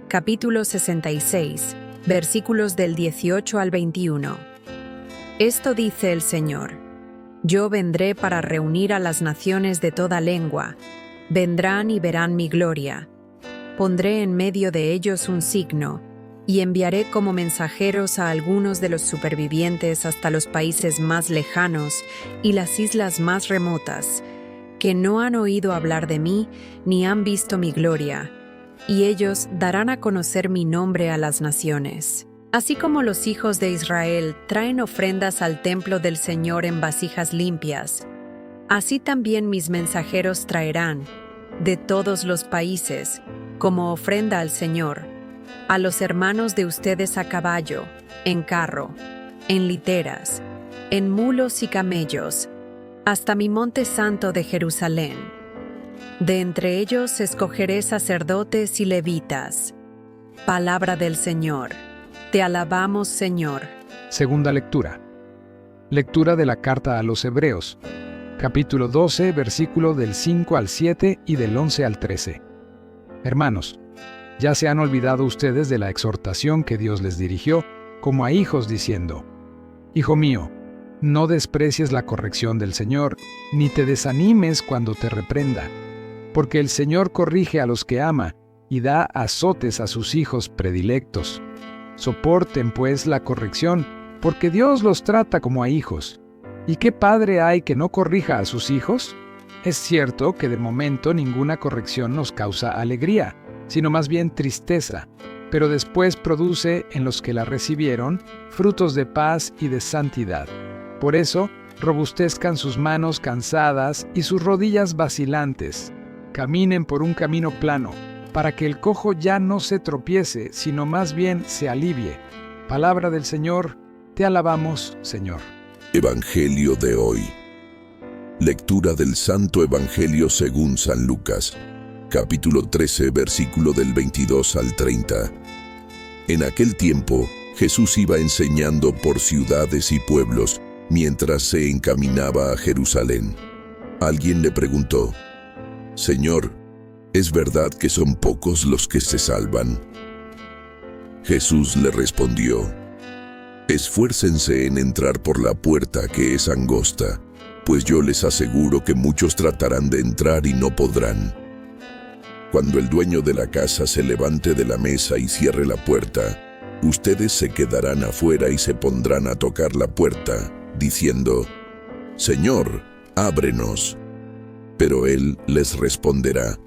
capítulo 66, versículos del 18 al 21. Esto dice el Señor: Yo vendré para reunir a las naciones de toda lengua. Vendrán y verán mi gloria. Pondré en medio de ellos un signo, y enviaré como mensajeros a algunos de los supervivientes hasta los países más lejanos y las islas más remotas, que no han oído hablar de mí ni han visto mi gloria, y ellos darán a conocer mi nombre a las naciones. Así como los hijos de Israel traen ofrendas al templo del Señor en vasijas limpias, así también mis mensajeros traerán, de todos los países, como ofrenda al Señor, a los hermanos de ustedes a caballo, en carro, en literas, en mulos y camellos, hasta mi monte santo de Jerusalén. De entre ellos escogeré sacerdotes y levitas. Palabra del Señor. Te alabamos, Señor. Segunda lectura. Lectura de la carta a los Hebreos, capítulo 12, versículo del 5 al 7 y del 11 al 13. Hermanos, ya se han olvidado ustedes de la exhortación que Dios les dirigió, como a hijos, diciendo: Hijo mío, no desprecies la corrección del Señor, ni te desanimes cuando te reprenda, porque el Señor corrige a los que ama y da azotes a sus hijos predilectos. Soporten, pues, la corrección, porque Dios los trata como a hijos. ¿Y qué padre hay que no corrija a sus hijos? Es cierto que de momento ninguna corrección nos causa alegría, sino más bien tristeza, pero después produce en los que la recibieron frutos de paz y de santidad. Por eso, robustezcan sus manos cansadas y sus rodillas vacilantes. Caminen por un camino plano, para que el cojo ya no se tropiece, sino más bien se alivie. Palabra del Señor, te alabamos, Señor. Evangelio de hoy. Lectura del Santo Evangelio según San Lucas, capítulo 13, versículo del 22 al 30. En aquel tiempo, Jesús iba enseñando por ciudades y pueblos, mientras se encaminaba a Jerusalén. Alguien le preguntó: «Señor, ¿es verdad que son pocos los que se salvan?». Jesús le respondió: «Esfuércense en entrar por la puerta que es angosta, pues yo les aseguro que muchos tratarán de entrar y no podrán. Cuando el dueño de la casa se levante de la mesa y cierre la puerta, ustedes se quedarán afuera y se pondrán a tocar la puerta, diciendo: Señor, ábrenos. Pero él les responderá: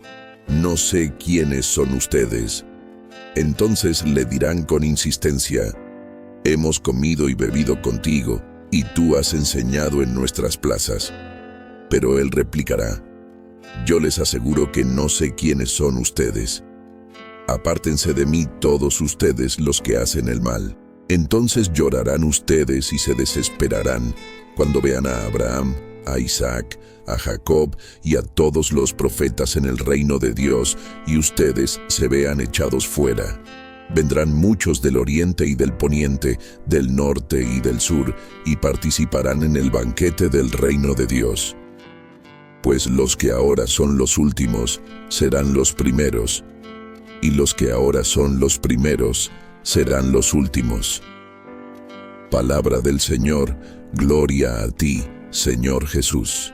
no sé quiénes son ustedes. Entonces le dirán con insistencia: hemos comido y bebido contigo, y tú has enseñado en nuestras plazas. Pero él replicará: yo les aseguro que no sé quiénes son ustedes. Apártense de mí todos ustedes los que hacen el mal. Entonces llorarán ustedes y se desesperarán cuando vean a Abraham, a Isaac, a Jacob y a todos los profetas en el reino de Dios, y ustedes se vean echados fuera. Vendrán muchos del oriente y del poniente, del norte y del sur, y participarán en el banquete del reino de Dios. Pues los que ahora son los últimos serán los primeros, y los que ahora son los primeros serán los últimos. Palabra del Señor, gloria a ti, Señor Jesús.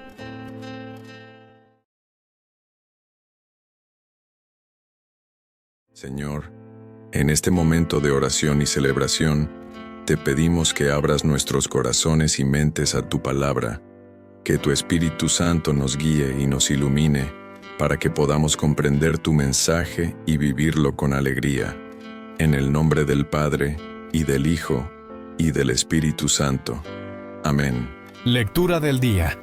Señor, en este momento de oración y celebración, te pedimos que abras nuestros corazones y mentes a tu palabra, que tu Espíritu Santo nos guíe y nos ilumine, para que podamos comprender tu mensaje y vivirlo con alegría. En el nombre del Padre, y del Hijo, y del Espíritu Santo. Amén. Lectura del día.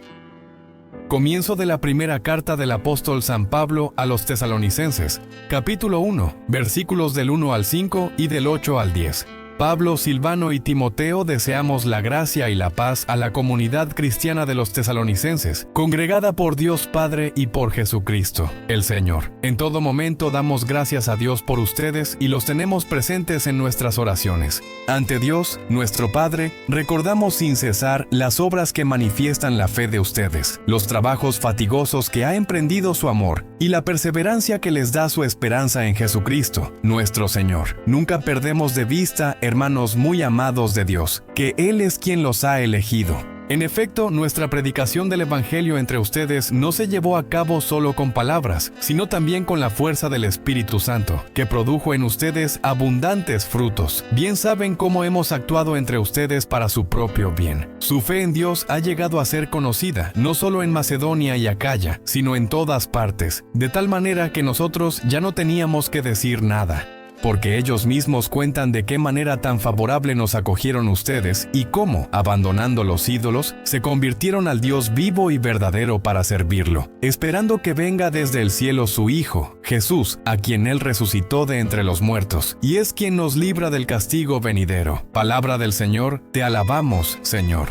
Comienzo de la primera carta del apóstol San Pablo a los Tesalonicenses, capítulo 1, versículos del 1 al 5 y del 8 al 10. Pablo, Silvano y Timoteo deseamos la gracia y la paz a la comunidad cristiana de los tesalonicenses, congregada por Dios Padre y por Jesucristo, el Señor. En todo momento damos gracias a Dios por ustedes y los tenemos presentes en nuestras oraciones. Ante Dios, nuestro Padre, recordamos sin cesar las obras que manifiestan la fe de ustedes, los trabajos fatigosos que ha emprendido su amor y la perseverancia que les da su esperanza en Jesucristo, nuestro Señor. Nunca perdemos de vista, hermanos muy amados de Dios, que Él es quien los ha elegido. En efecto, nuestra predicación del Evangelio entre ustedes no se llevó a cabo solo con palabras, sino también con la fuerza del Espíritu Santo, que produjo en ustedes abundantes frutos. Bien saben cómo hemos actuado entre ustedes para su propio bien. Su fe en Dios ha llegado a ser conocida, no solo en Macedonia y Acaya, sino en todas partes, de tal manera que nosotros ya no teníamos que decir nada. Porque ellos mismos cuentan de qué manera tan favorable nos acogieron ustedes y cómo, abandonando los ídolos, se convirtieron al Dios vivo y verdadero para servirlo, esperando que venga desde el cielo su Hijo, Jesús, a quien Él resucitó de entre los muertos, y es quien nos libra del castigo venidero. Palabra del Señor, te alabamos, Señor.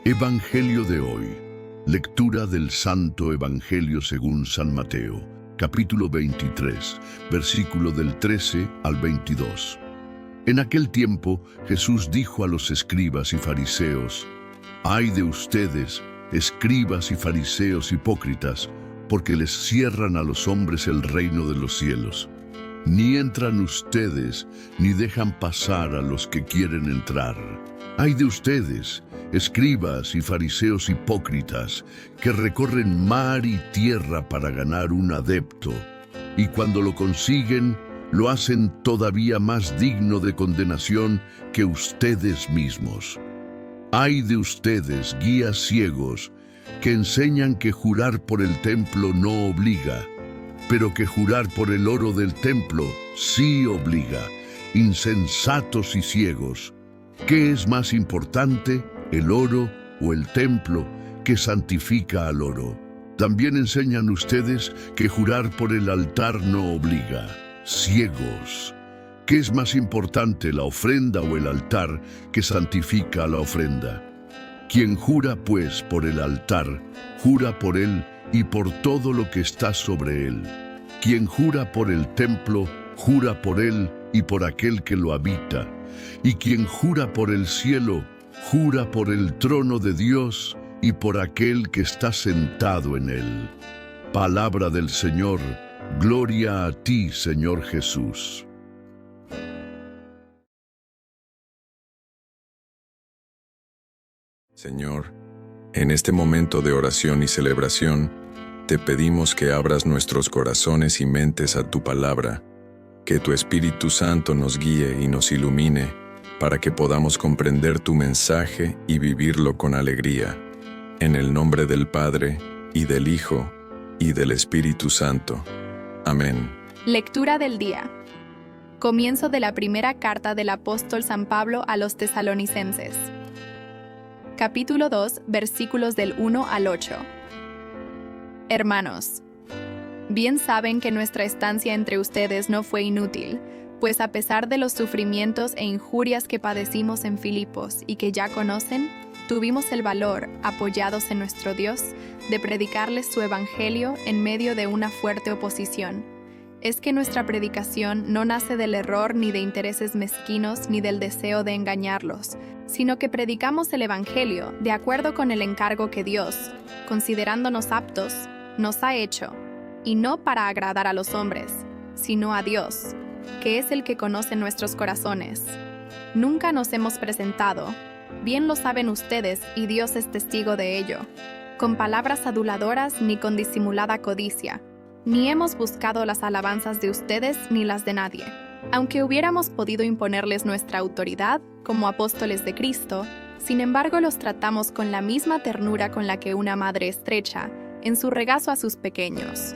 Evangelio de hoy. Lectura del Santo Evangelio según San Mateo. Capítulo 23, versículo del 13 al 22. En aquel tiempo, Jesús dijo a los escribas y fariseos: «Ay de ustedes, escribas y fariseos hipócritas, porque les cierran a los hombres el reino de los cielos. Ni entran ustedes, ni dejan pasar a los que quieren entrar. Ay de ustedes, escribas y fariseos hipócritas, que recorren mar y tierra para ganar un adepto, y cuando lo consiguen, lo hacen todavía más digno de condenación que ustedes mismos. Ay de ustedes, guías ciegos, que enseñan que jurar por el templo no obliga, pero que jurar por el oro del templo sí obliga. Insensatos y ciegos, ¿qué es más importante, el oro o el templo que santifica al oro? También enseñan ustedes que jurar por el altar no obliga. Ciegos, ¿qué es más importante, la ofrenda o el altar que santifica a la ofrenda? Quien jura pues por el altar, jura por él y por todo lo que está sobre él. Quien jura por el templo, jura por él y por aquel que lo habita. Y quien jura por el cielo, Jura por el trono de Dios y por aquel que está sentado en él. Palabra del Señor, gloria a ti, Señor Jesús. Señor, en este momento de oración y celebración, te pedimos que abras nuestros corazones y mentes a tu palabra, que tu Espíritu Santo nos guíe y nos ilumine, para que podamos comprender tu mensaje y vivirlo con alegría. En el nombre del Padre, y del Hijo, y del Espíritu Santo. Amén. Lectura del día. Comienzo de la primera carta del apóstol San Pablo a los tesalonicenses. Capítulo 2, versículos del 1 al 8. Hermanos, bien saben que nuestra estancia entre ustedes no fue inútil, pues a pesar de los sufrimientos e injurias que padecimos en Filipos y que ya conocen, tuvimos el valor, apoyados en nuestro Dios, de predicarles su evangelio en medio de una fuerte oposición. Es que nuestra predicación no nace del error ni de intereses mezquinos ni del deseo de engañarlos, sino que predicamos el evangelio de acuerdo con el encargo que Dios, considerándonos aptos, nos ha hecho, y no para agradar a los hombres, sino a Dios, que es el que conoce nuestros corazones. Nunca nos hemos presentado, bien lo saben ustedes y Dios es testigo de ello, con palabras aduladoras ni con disimulada codicia, ni hemos buscado las alabanzas de ustedes ni las de nadie. Aunque hubiéramos podido imponerles nuestra autoridad como apóstoles de Cristo, sin embargo los tratamos con la misma ternura con la que una madre estrecha en su regazo a sus pequeños.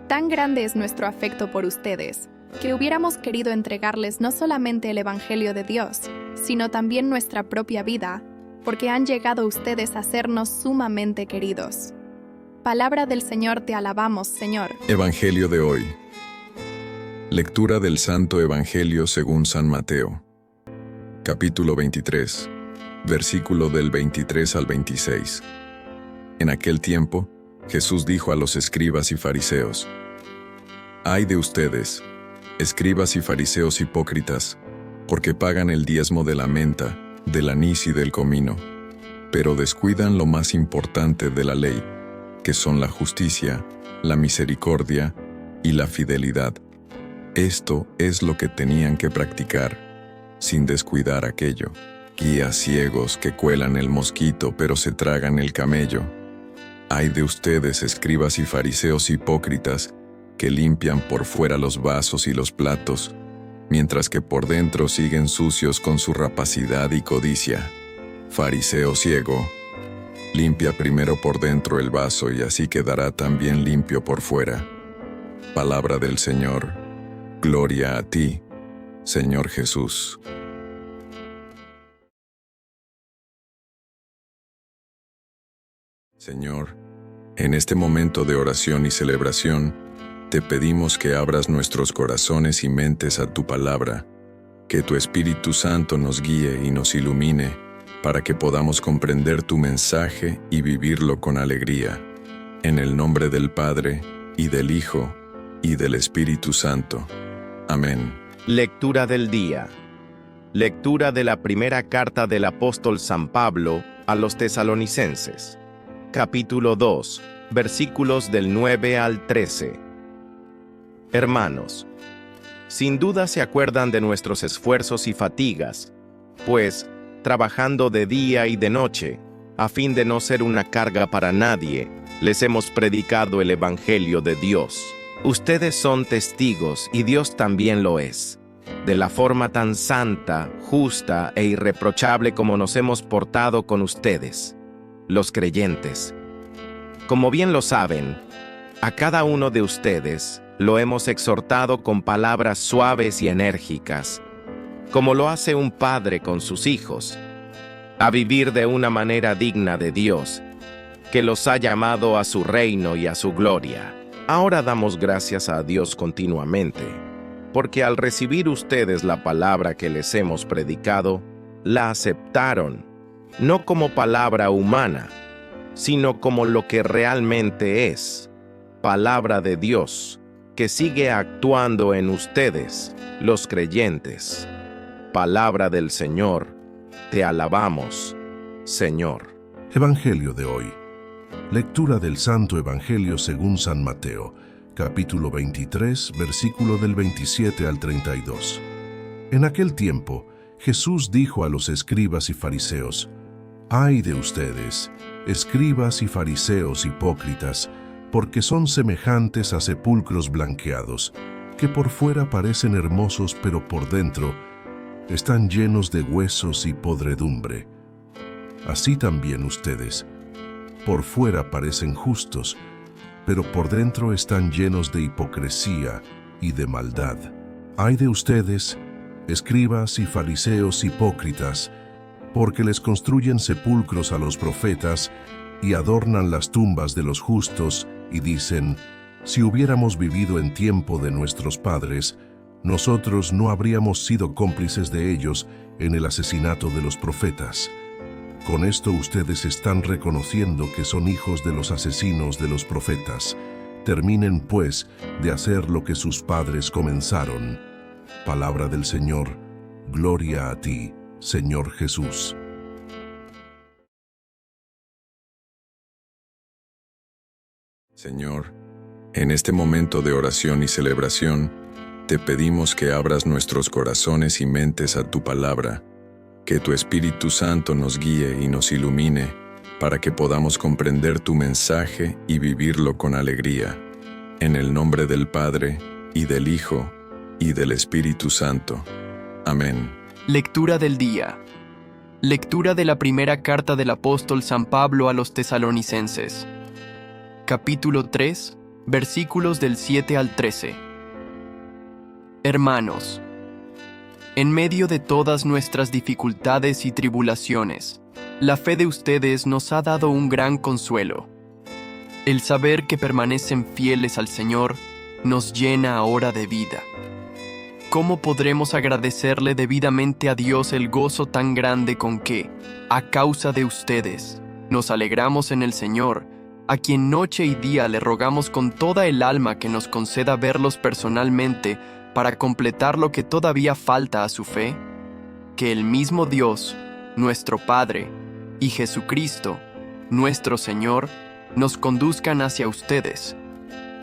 Tan grande es nuestro afecto por ustedes, que hubiéramos querido entregarles no solamente el Evangelio de Dios, sino también nuestra propia vida, porque han llegado ustedes a sernos sumamente queridos. Palabra del Señor, te alabamos, Señor. Evangelio de hoy. Lectura del Santo Evangelio según San Mateo. Capítulo 23, versículo del 23 al 26. En aquel tiempo, Jesús dijo a los escribas y fariseos: «Ay de ustedes, escribas y fariseos hipócritas, porque pagan el diezmo de la menta, del anís y del comino, pero descuidan lo más importante de la ley, que son la justicia, la misericordia y la fidelidad. Esto es lo que tenían que practicar, sin descuidar aquello. Guías ciegos que cuelan el mosquito pero se tragan el camello. Ay de ustedes, escribas y fariseos hipócritas, que limpian por fuera los vasos y los platos, mientras que por dentro siguen sucios con su rapacidad y codicia. Fariseo ciego, limpia primero por dentro el vaso y así quedará también limpio por fuera». Palabra del Señor. Gloria a ti, Señor Jesús. Señor, en este momento de oración y celebración, te pedimos que abras nuestros corazones y mentes a tu palabra, que tu Espíritu Santo nos guíe y nos ilumine, para que podamos comprender tu mensaje y vivirlo con alegría. En el nombre del Padre, y del Hijo, y del Espíritu Santo. Amén. Lectura del día. Lectura de la primera carta del apóstol San Pablo a los tesalonicenses. Capítulo 2, versículos del 9 al 13. Hermanos, sin duda se acuerdan de nuestros esfuerzos y fatigas, pues, trabajando de día y de noche, a fin de no ser una carga para nadie, les hemos predicado el Evangelio de Dios. Ustedes son testigos, y Dios también lo es, de la forma tan santa, justa e irreprochable como nos hemos portado con ustedes, los creyentes. Como bien lo saben, a cada uno de ustedes lo hemos exhortado con palabras suaves y enérgicas, como lo hace un padre con sus hijos, a vivir de una manera digna de Dios, que los ha llamado a su reino y a su gloria. Ahora damos gracias a Dios continuamente, porque al recibir ustedes la palabra que les hemos predicado, la aceptaron, no como palabra humana, sino como lo que realmente es, palabra de Dios, que sigue actuando en ustedes, los creyentes. Palabra del Señor, te alabamos, Señor. Evangelio de hoy. Lectura del Santo Evangelio según San Mateo, capítulo 23, versículo del 27 al 32. En aquel tiempo, Jesús dijo a los escribas y fariseos: «Ay de ustedes, escribas y fariseos hipócritas, porque son semejantes a sepulcros blanqueados, que por fuera parecen hermosos, pero por dentro están llenos de huesos y podredumbre. Así también ustedes, por fuera parecen justos, pero por dentro están llenos de hipocresía y de maldad. Ay de ustedes, escribas y fariseos hipócritas, porque les construyen sepulcros a los profetas y adornan las tumbas de los justos y dicen: si hubiéramos vivido en tiempo de nuestros padres, nosotros no habríamos sido cómplices de ellos en el asesinato de los profetas. Con esto ustedes están reconociendo que son hijos de los asesinos de los profetas. Terminen, pues, de hacer lo que sus padres comenzaron». Palabra del Señor. Gloria a ti, Señor Jesús. Señor, en este momento de oración y celebración, te pedimos que abras nuestros corazones y mentes a tu palabra, que tu Espíritu Santo nos guíe y nos ilumine para que podamos comprender tu mensaje y vivirlo con alegría. En el nombre del Padre, y del Hijo, y del Espíritu Santo. Amén. Lectura del día. Lectura de la primera carta del apóstol San Pablo a los tesalonicenses. Capítulo 3, versículos del 7 al 13. Hermanos, en medio de todas nuestras dificultades y tribulaciones, la fe de ustedes nos ha dado un gran consuelo. El saber que permanecen fieles al Señor nos llena ahora de vida. ¿Cómo podremos agradecerle debidamente a Dios el gozo tan grande con que, a causa de ustedes, nos alegramos en el Señor, a quien noche y día le rogamos con toda el alma que nos conceda verlos personalmente para completar lo que todavía falta a su fe? Que el mismo Dios, nuestro Padre, y Jesucristo, nuestro Señor, nos conduzcan hacia ustedes.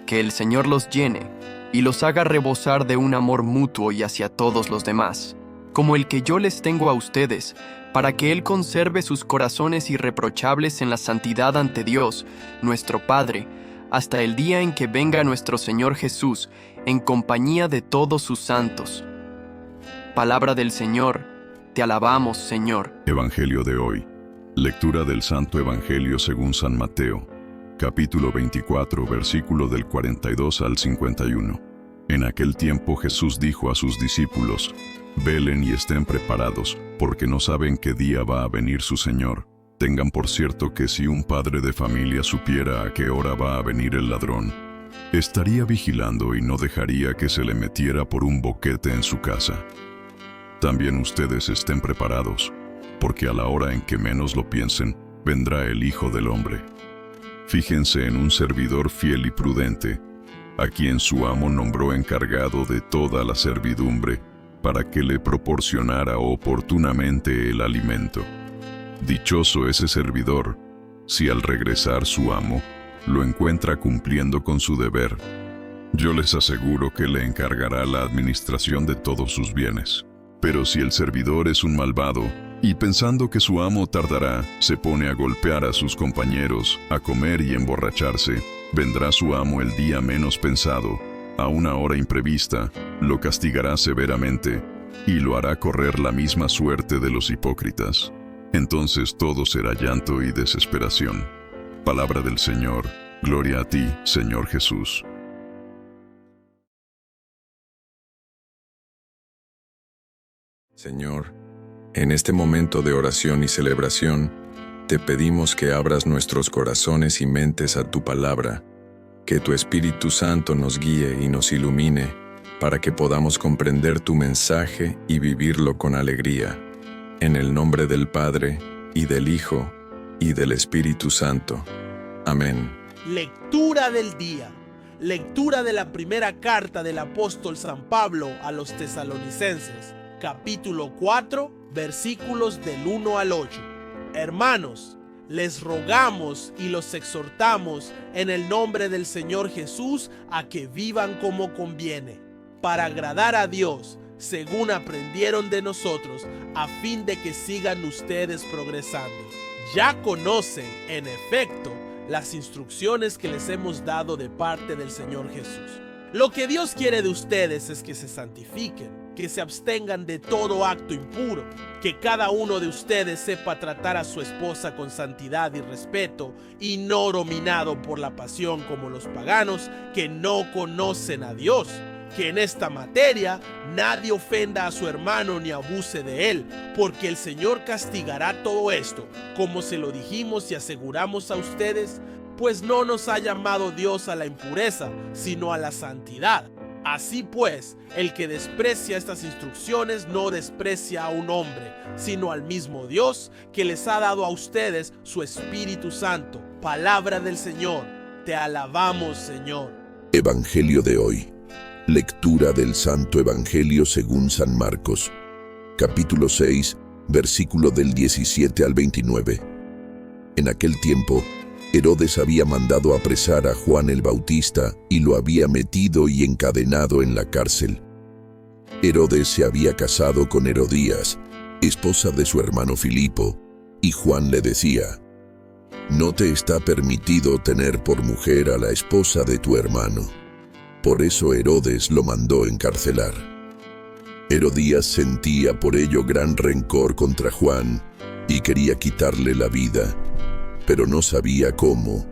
Que el Señor los llene y los haga rebosar de un amor mutuo y hacia todos los demás, como el que yo les tengo a ustedes, para que Él conserve sus corazones irreprochables en la santidad ante Dios, nuestro Padre, hasta el día en que venga nuestro Señor Jesús, en compañía de todos sus santos. Palabra del Señor, te alabamos, Señor. Evangelio de hoy. Lectura del Santo Evangelio según San Mateo, capítulo 24, versículo del 42 al 51. En aquel tiempo Jesús dijo a sus discípulos: «Velen y estén preparados, porque no saben qué día va a venir su Señor. Tengan por cierto que si un padre de familia supiera a qué hora va a venir el ladrón, estaría vigilando y no dejaría que se le metiera por un boquete en su casa. También ustedes estén preparados, porque a la hora en que menos lo piensen, vendrá el Hijo del Hombre. Fíjense en un servidor fiel y prudente, a quien su amo nombró encargado de toda la servidumbre, para que le proporcionara oportunamente el alimento. Dichoso ese servidor, si al regresar su amo, lo encuentra cumpliendo con su deber. Yo les aseguro que le encargará la administración de todos sus bienes. Pero si el servidor es un malvado, y pensando que su amo tardará, se pone a golpear a sus compañeros, a comer y emborracharse, vendrá su amo el día menos pensado, a una hora imprevista, lo castigará severamente, y lo hará correr la misma suerte de los hipócritas. Entonces todo será llanto y desesperación. Palabra del Señor. Gloria a ti, Señor Jesús». Señor, en este momento de oración y celebración, te pedimos que abras nuestros corazones y mentes a tu palabra, que tu Espíritu Santo nos guíe y nos ilumine, para que podamos comprender tu mensaje y vivirlo con alegría. En el nombre del Padre, y del Hijo, y del Espíritu Santo. Amén. Lectura del día. Lectura de la primera carta del apóstol San Pablo a los tesalonicenses, capítulo 4, versículos del 1 al 8. Hermanos, les rogamos y los exhortamos en el nombre del Señor Jesús a que vivan como conviene, para agradar a Dios, según aprendieron de nosotros, a fin de que sigan ustedes progresando. Ya conocen, en efecto, las instrucciones que les hemos dado de parte del Señor Jesús. Lo que Dios quiere de ustedes es que se santifiquen, que se abstengan de todo acto impuro, que cada uno de ustedes sepa tratar a su esposa con santidad y respeto, y no dominado por la pasión como los paganos que no conocen a Dios. Que en esta materia nadie ofenda a su hermano ni abuse de él, porque el Señor castigará todo esto, como se lo dijimos y aseguramos a ustedes, pues no nos ha llamado Dios a la impureza, sino a la santidad. Así pues, el que desprecia estas instrucciones no desprecia a un hombre, sino al mismo Dios, que les ha dado a ustedes su Espíritu Santo. Palabra del Señor. Te alabamos, Señor. Evangelio de hoy. Lectura del Santo Evangelio según San Marcos, capítulo 6, versículo del 17 al 29. En aquel tiempo, Herodes había mandado apresar a Juan el Bautista y lo había metido y encadenado en la cárcel. Herodes se había casado con Herodías, esposa de su hermano Filipo, y Juan le decía: «No te está permitido tener por mujer a la esposa de tu hermano». Por eso Herodes lo mandó encarcelar. Herodías sentía por ello gran rencor contra Juan y quería quitarle la vida, pero no sabía cómo,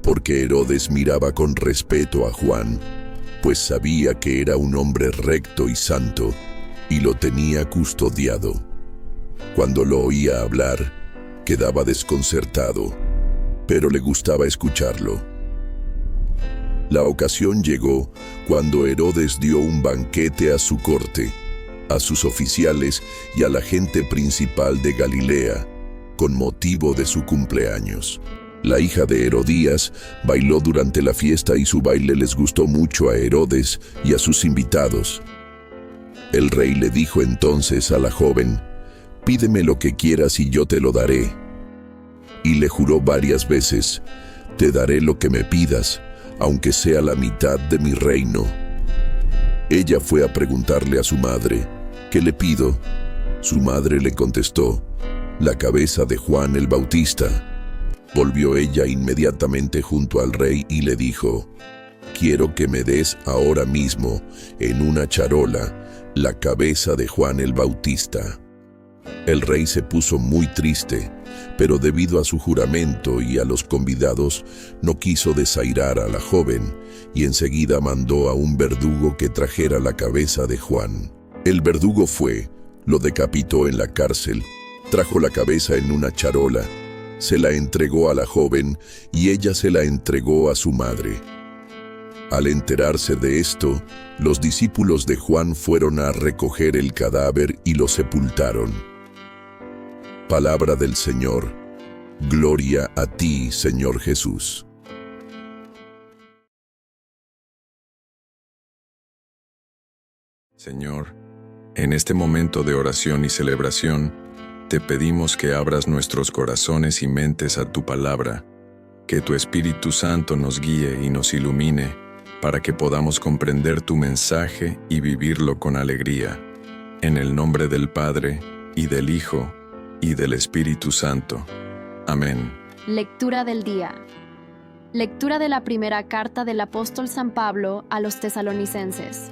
porque Herodes miraba con respeto a Juan, pues sabía que era un hombre recto y santo, y lo tenía custodiado. Cuando lo oía hablar, quedaba desconcertado, pero le gustaba escucharlo. La ocasión llegó cuando Herodes dio un banquete a su corte, a sus oficiales y a la gente principal de Galilea, con motivo de su cumpleaños. La hija de Herodías bailó durante la fiesta y su baile les gustó mucho a Herodes y a sus invitados. El rey le dijo entonces a la joven: «Pídeme lo que quieras y yo te lo daré». Y le juró varias veces: «Te daré lo que me pidas, aunque sea la mitad de mi reino». Ella fue a preguntarle a su madre: «¿Qué le pido?». Su madre le contestó: «La cabeza de Juan el Bautista». Volvió ella inmediatamente junto al rey y le dijo: «Quiero que me des ahora mismo, en una charola, la cabeza de Juan el Bautista». El rey se puso muy triste, pero debido a su juramento y a los convidados, no quiso desairar a la joven, y enseguida mandó a un verdugo que trajera la cabeza de Juan. El verdugo fue, lo decapitó en la cárcel, trajo la cabeza en una charola, se la entregó a la joven y ella se la entregó a su madre. Al enterarse de esto, los discípulos de Juan fueron a recoger el cadáver y lo sepultaron. Palabra del Señor. Gloria a ti, Señor Jesús. Señor, en este momento de oración y celebración, te pedimos que abras nuestros corazones y mentes a tu palabra, que tu Espíritu Santo nos guíe y nos ilumine, para que podamos comprender tu mensaje y vivirlo con alegría. En el nombre del Padre, y del Hijo, y del Espíritu Santo. Amén. Lectura del día. Lectura de la primera carta del apóstol San Pablo a los tesalonicenses.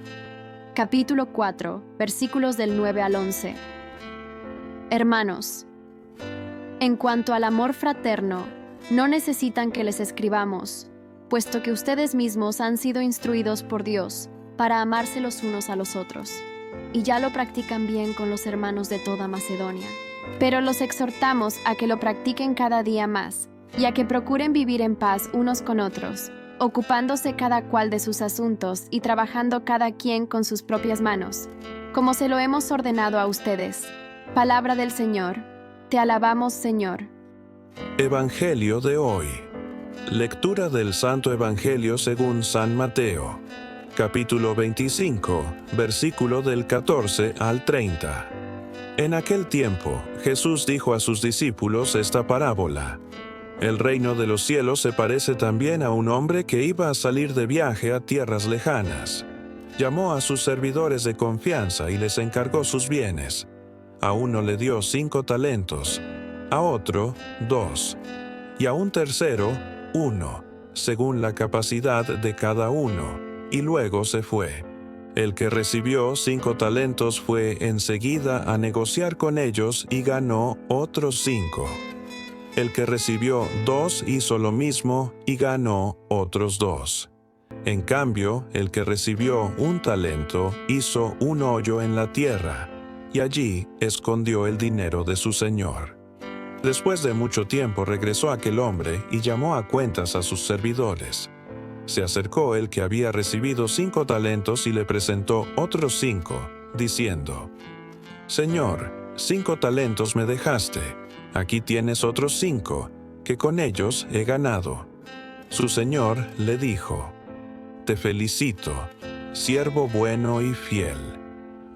Capítulo 4, versículos del 9 al 11. Hermanos, en cuanto al amor fraterno, no necesitan que les escribamos, puesto que ustedes mismos han sido instruidos por Dios para amarse los unos a los otros, y ya lo practican bien con los hermanos de toda Macedonia. Pero los exhortamos a que lo practiquen cada día más, y a que procuren vivir en paz unos con otros, ocupándose cada cual de sus asuntos y trabajando cada quien con sus propias manos, como se lo hemos ordenado a ustedes. Palabra del Señor. Te alabamos, Señor. Evangelio de hoy. Lectura del Santo Evangelio según San Mateo, capítulo 25, versículo del 14 al 30. En aquel tiempo, Jesús dijo a sus discípulos esta parábola. El reino de los cielos se parece también a un hombre que iba a salir de viaje a tierras lejanas. Llamó a sus servidores de confianza y les encargó sus bienes. A uno le dio 5 talentos, a otro 2, y a un tercero 1, según la capacidad de cada uno, y luego se fue. El que recibió 5 talentos fue enseguida a negociar con ellos y ganó otros 5. El que recibió 2 hizo lo mismo y ganó otros 2. En cambio, el que recibió 1 talento hizo un hoyo en la tierra, y allí escondió el dinero de su señor. Después de mucho tiempo regresó aquel hombre y llamó a cuentas a sus servidores. Se acercó el que había recibido 5 talentos y le presentó otros 5, diciendo: Señor, 5 talentos me dejaste. Aquí tienes otros 5, que con ellos he ganado. Su señor le dijo: Te felicito, siervo bueno y fiel.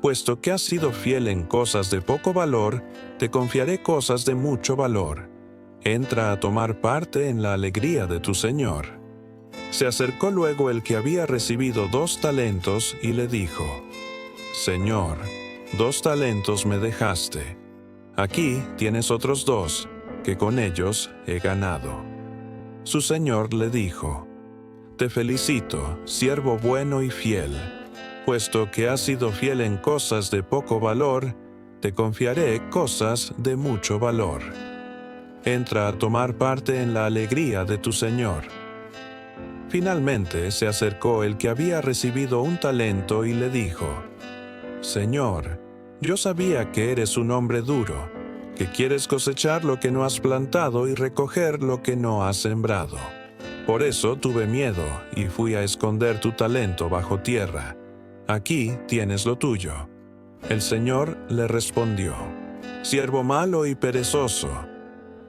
Puesto que has sido fiel en cosas de poco valor, te confiaré cosas de mucho valor. Entra a tomar parte en la alegría de tu señor. Se acercó luego el que había recibido 2 talentos y le dijo: Señor, 2 talentos me dejaste. Aquí tienes otros 2, que con ellos he ganado. Su señor le dijo: Te felicito, siervo bueno y fiel. Puesto que has sido fiel en cosas de poco valor, te confiaré cosas de mucho valor. Entra a tomar parte en la alegría de tu señor. Finalmente se acercó el que había recibido 1 talento y le dijo: Señor, yo sabía que eres un hombre duro, que quieres cosechar lo que no has plantado y recoger lo que no has sembrado. Por eso tuve miedo y fui a esconder tu talento bajo tierra. Aquí tienes lo tuyo. El Señor le respondió: Siervo malo y perezoso,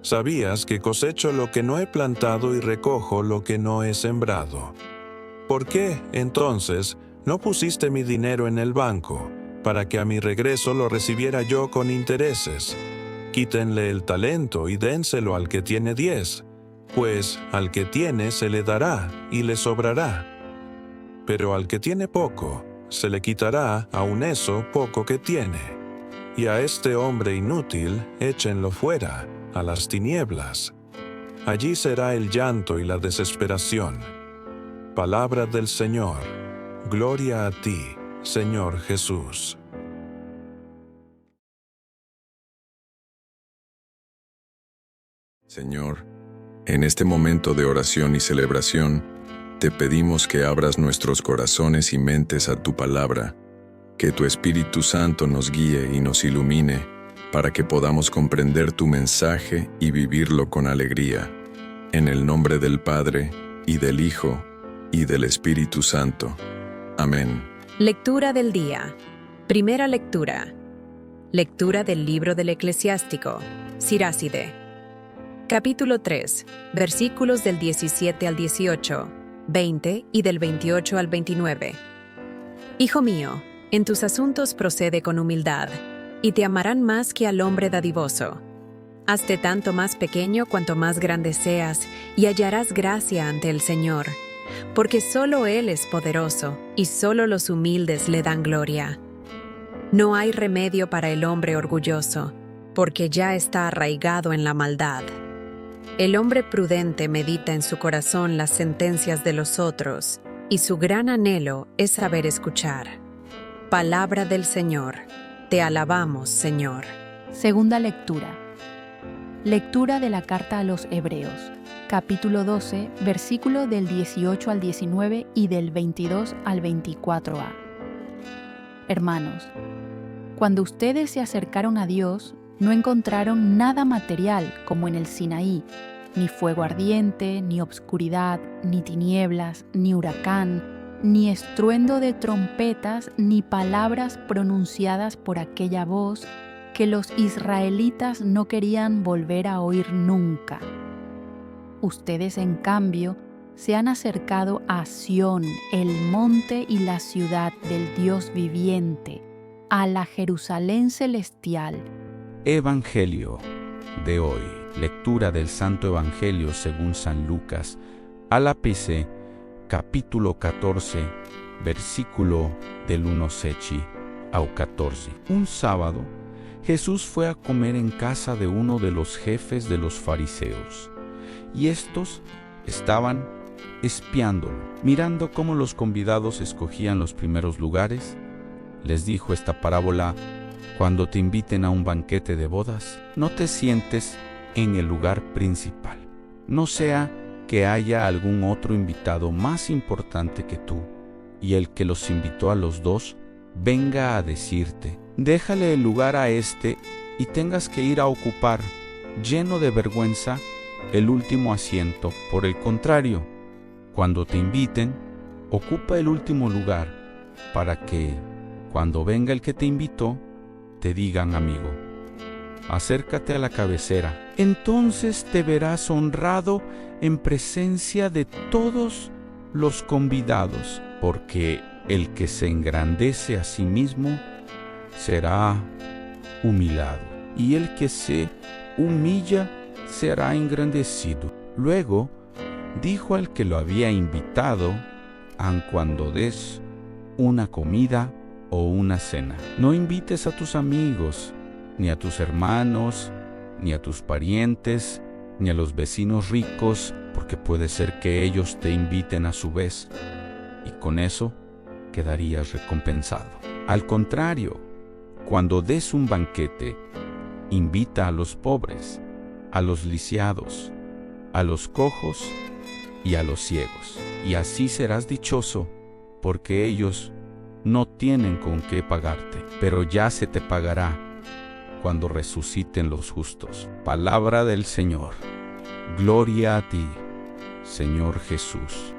sabías que cosecho lo que no he plantado y recojo lo que no he sembrado. ¿Por qué, entonces, no pusiste mi dinero en el banco, para que a mi regreso lo recibiera yo con intereses? Quítenle el talento y dénselo al que tiene 10, pues al que tiene se le dará y le sobrará. Pero al que tiene poco, se le quitará aun eso poco que tiene. Y a este hombre inútil échenlo fuera, a las tinieblas. Allí será el llanto y la desesperación. Palabra del Señor. Gloria a ti, Señor Jesús. Señor, en este momento de oración y celebración, te pedimos que abras nuestros corazones y mentes a tu palabra, que tu Espíritu Santo nos guíe y nos ilumine, para que podamos comprender tu mensaje y vivirlo con alegría. En el nombre del Padre, y del Hijo, y del Espíritu Santo. Amén. Lectura del día. Primera lectura. Lectura del libro del Eclesiástico, Siráside. Capítulo 3, versículos del 17 al 18, 20 y del 28 al 29. Hijo mío, en tus asuntos procede con humildad, y te amarán más que al hombre dadivoso. Hazte tanto más pequeño cuanto más grande seas, y hallarás gracia ante el Señor, porque solo Él es poderoso, y solo los humildes le dan gloria. No hay remedio para el hombre orgulloso, porque ya está arraigado en la maldad. El hombre prudente medita en su corazón las sentencias de los otros, y su gran anhelo es saber escuchar. Palabra del Señor. Te alabamos, Señor. Segunda lectura. Lectura de la carta a los Hebreos, capítulo 12, versículo del 18 al 19 y del 22 al 24a. Hermanos, cuando ustedes se acercaron a Dios, no encontraron nada material como en el Sinaí, ni fuego ardiente, ni obscuridad, ni tinieblas, ni huracán, ni estruendo de trompetas, ni palabras pronunciadas por aquella voz que los israelitas no querían volver a oír nunca. Ustedes, en cambio, se han acercado a Sión, el monte y la ciudad del Dios viviente, a la Jerusalén celestial. Evangelio de hoy. Lectura del Santo Evangelio según San Lucas. Al ápice, capítulo 14, versículo del 1 al 14. Un sábado, Jesús fue a comer en casa de uno de los jefes de los fariseos, y estos estaban espiándolo. Mirando cómo los convidados escogían los primeros lugares, les dijo esta parábola: cuando te inviten a un banquete de bodas, no te sientes en el lugar principal, no sea que haya algún otro invitado más importante que tú, y el que los invitó a los dos venga a decirte: déjale el lugar a este, y tengas que ir a ocupar, lleno de vergüenza, el último asiento. Por el contrario, cuando te inviten, ocupa el último lugar, para que, cuando venga el que te invitó, te digan: amigo, acércate a la cabecera. Entonces te verás honrado en presencia de todos los convidados, porque el que se engrandece a sí mismo será humillado, y el que se humilla será engrandecido. Luego dijo al que lo había invitado: aun cuando des una comida o una cena, no invites a tus amigos, ni a tus hermanos, ni a tus parientes, ni a los vecinos ricos, porque puede ser que ellos te inviten a su vez, y con eso quedarías recompensado. Al contrario, cuando des un banquete, invita a los pobres, a los lisiados, a los cojos y a los ciegos, y así serás dichoso, porque ellos no tienen con qué pagarte, pero ya se te pagará cuando resuciten los justos. Palabra del Señor. Gloria a ti, Señor Jesús.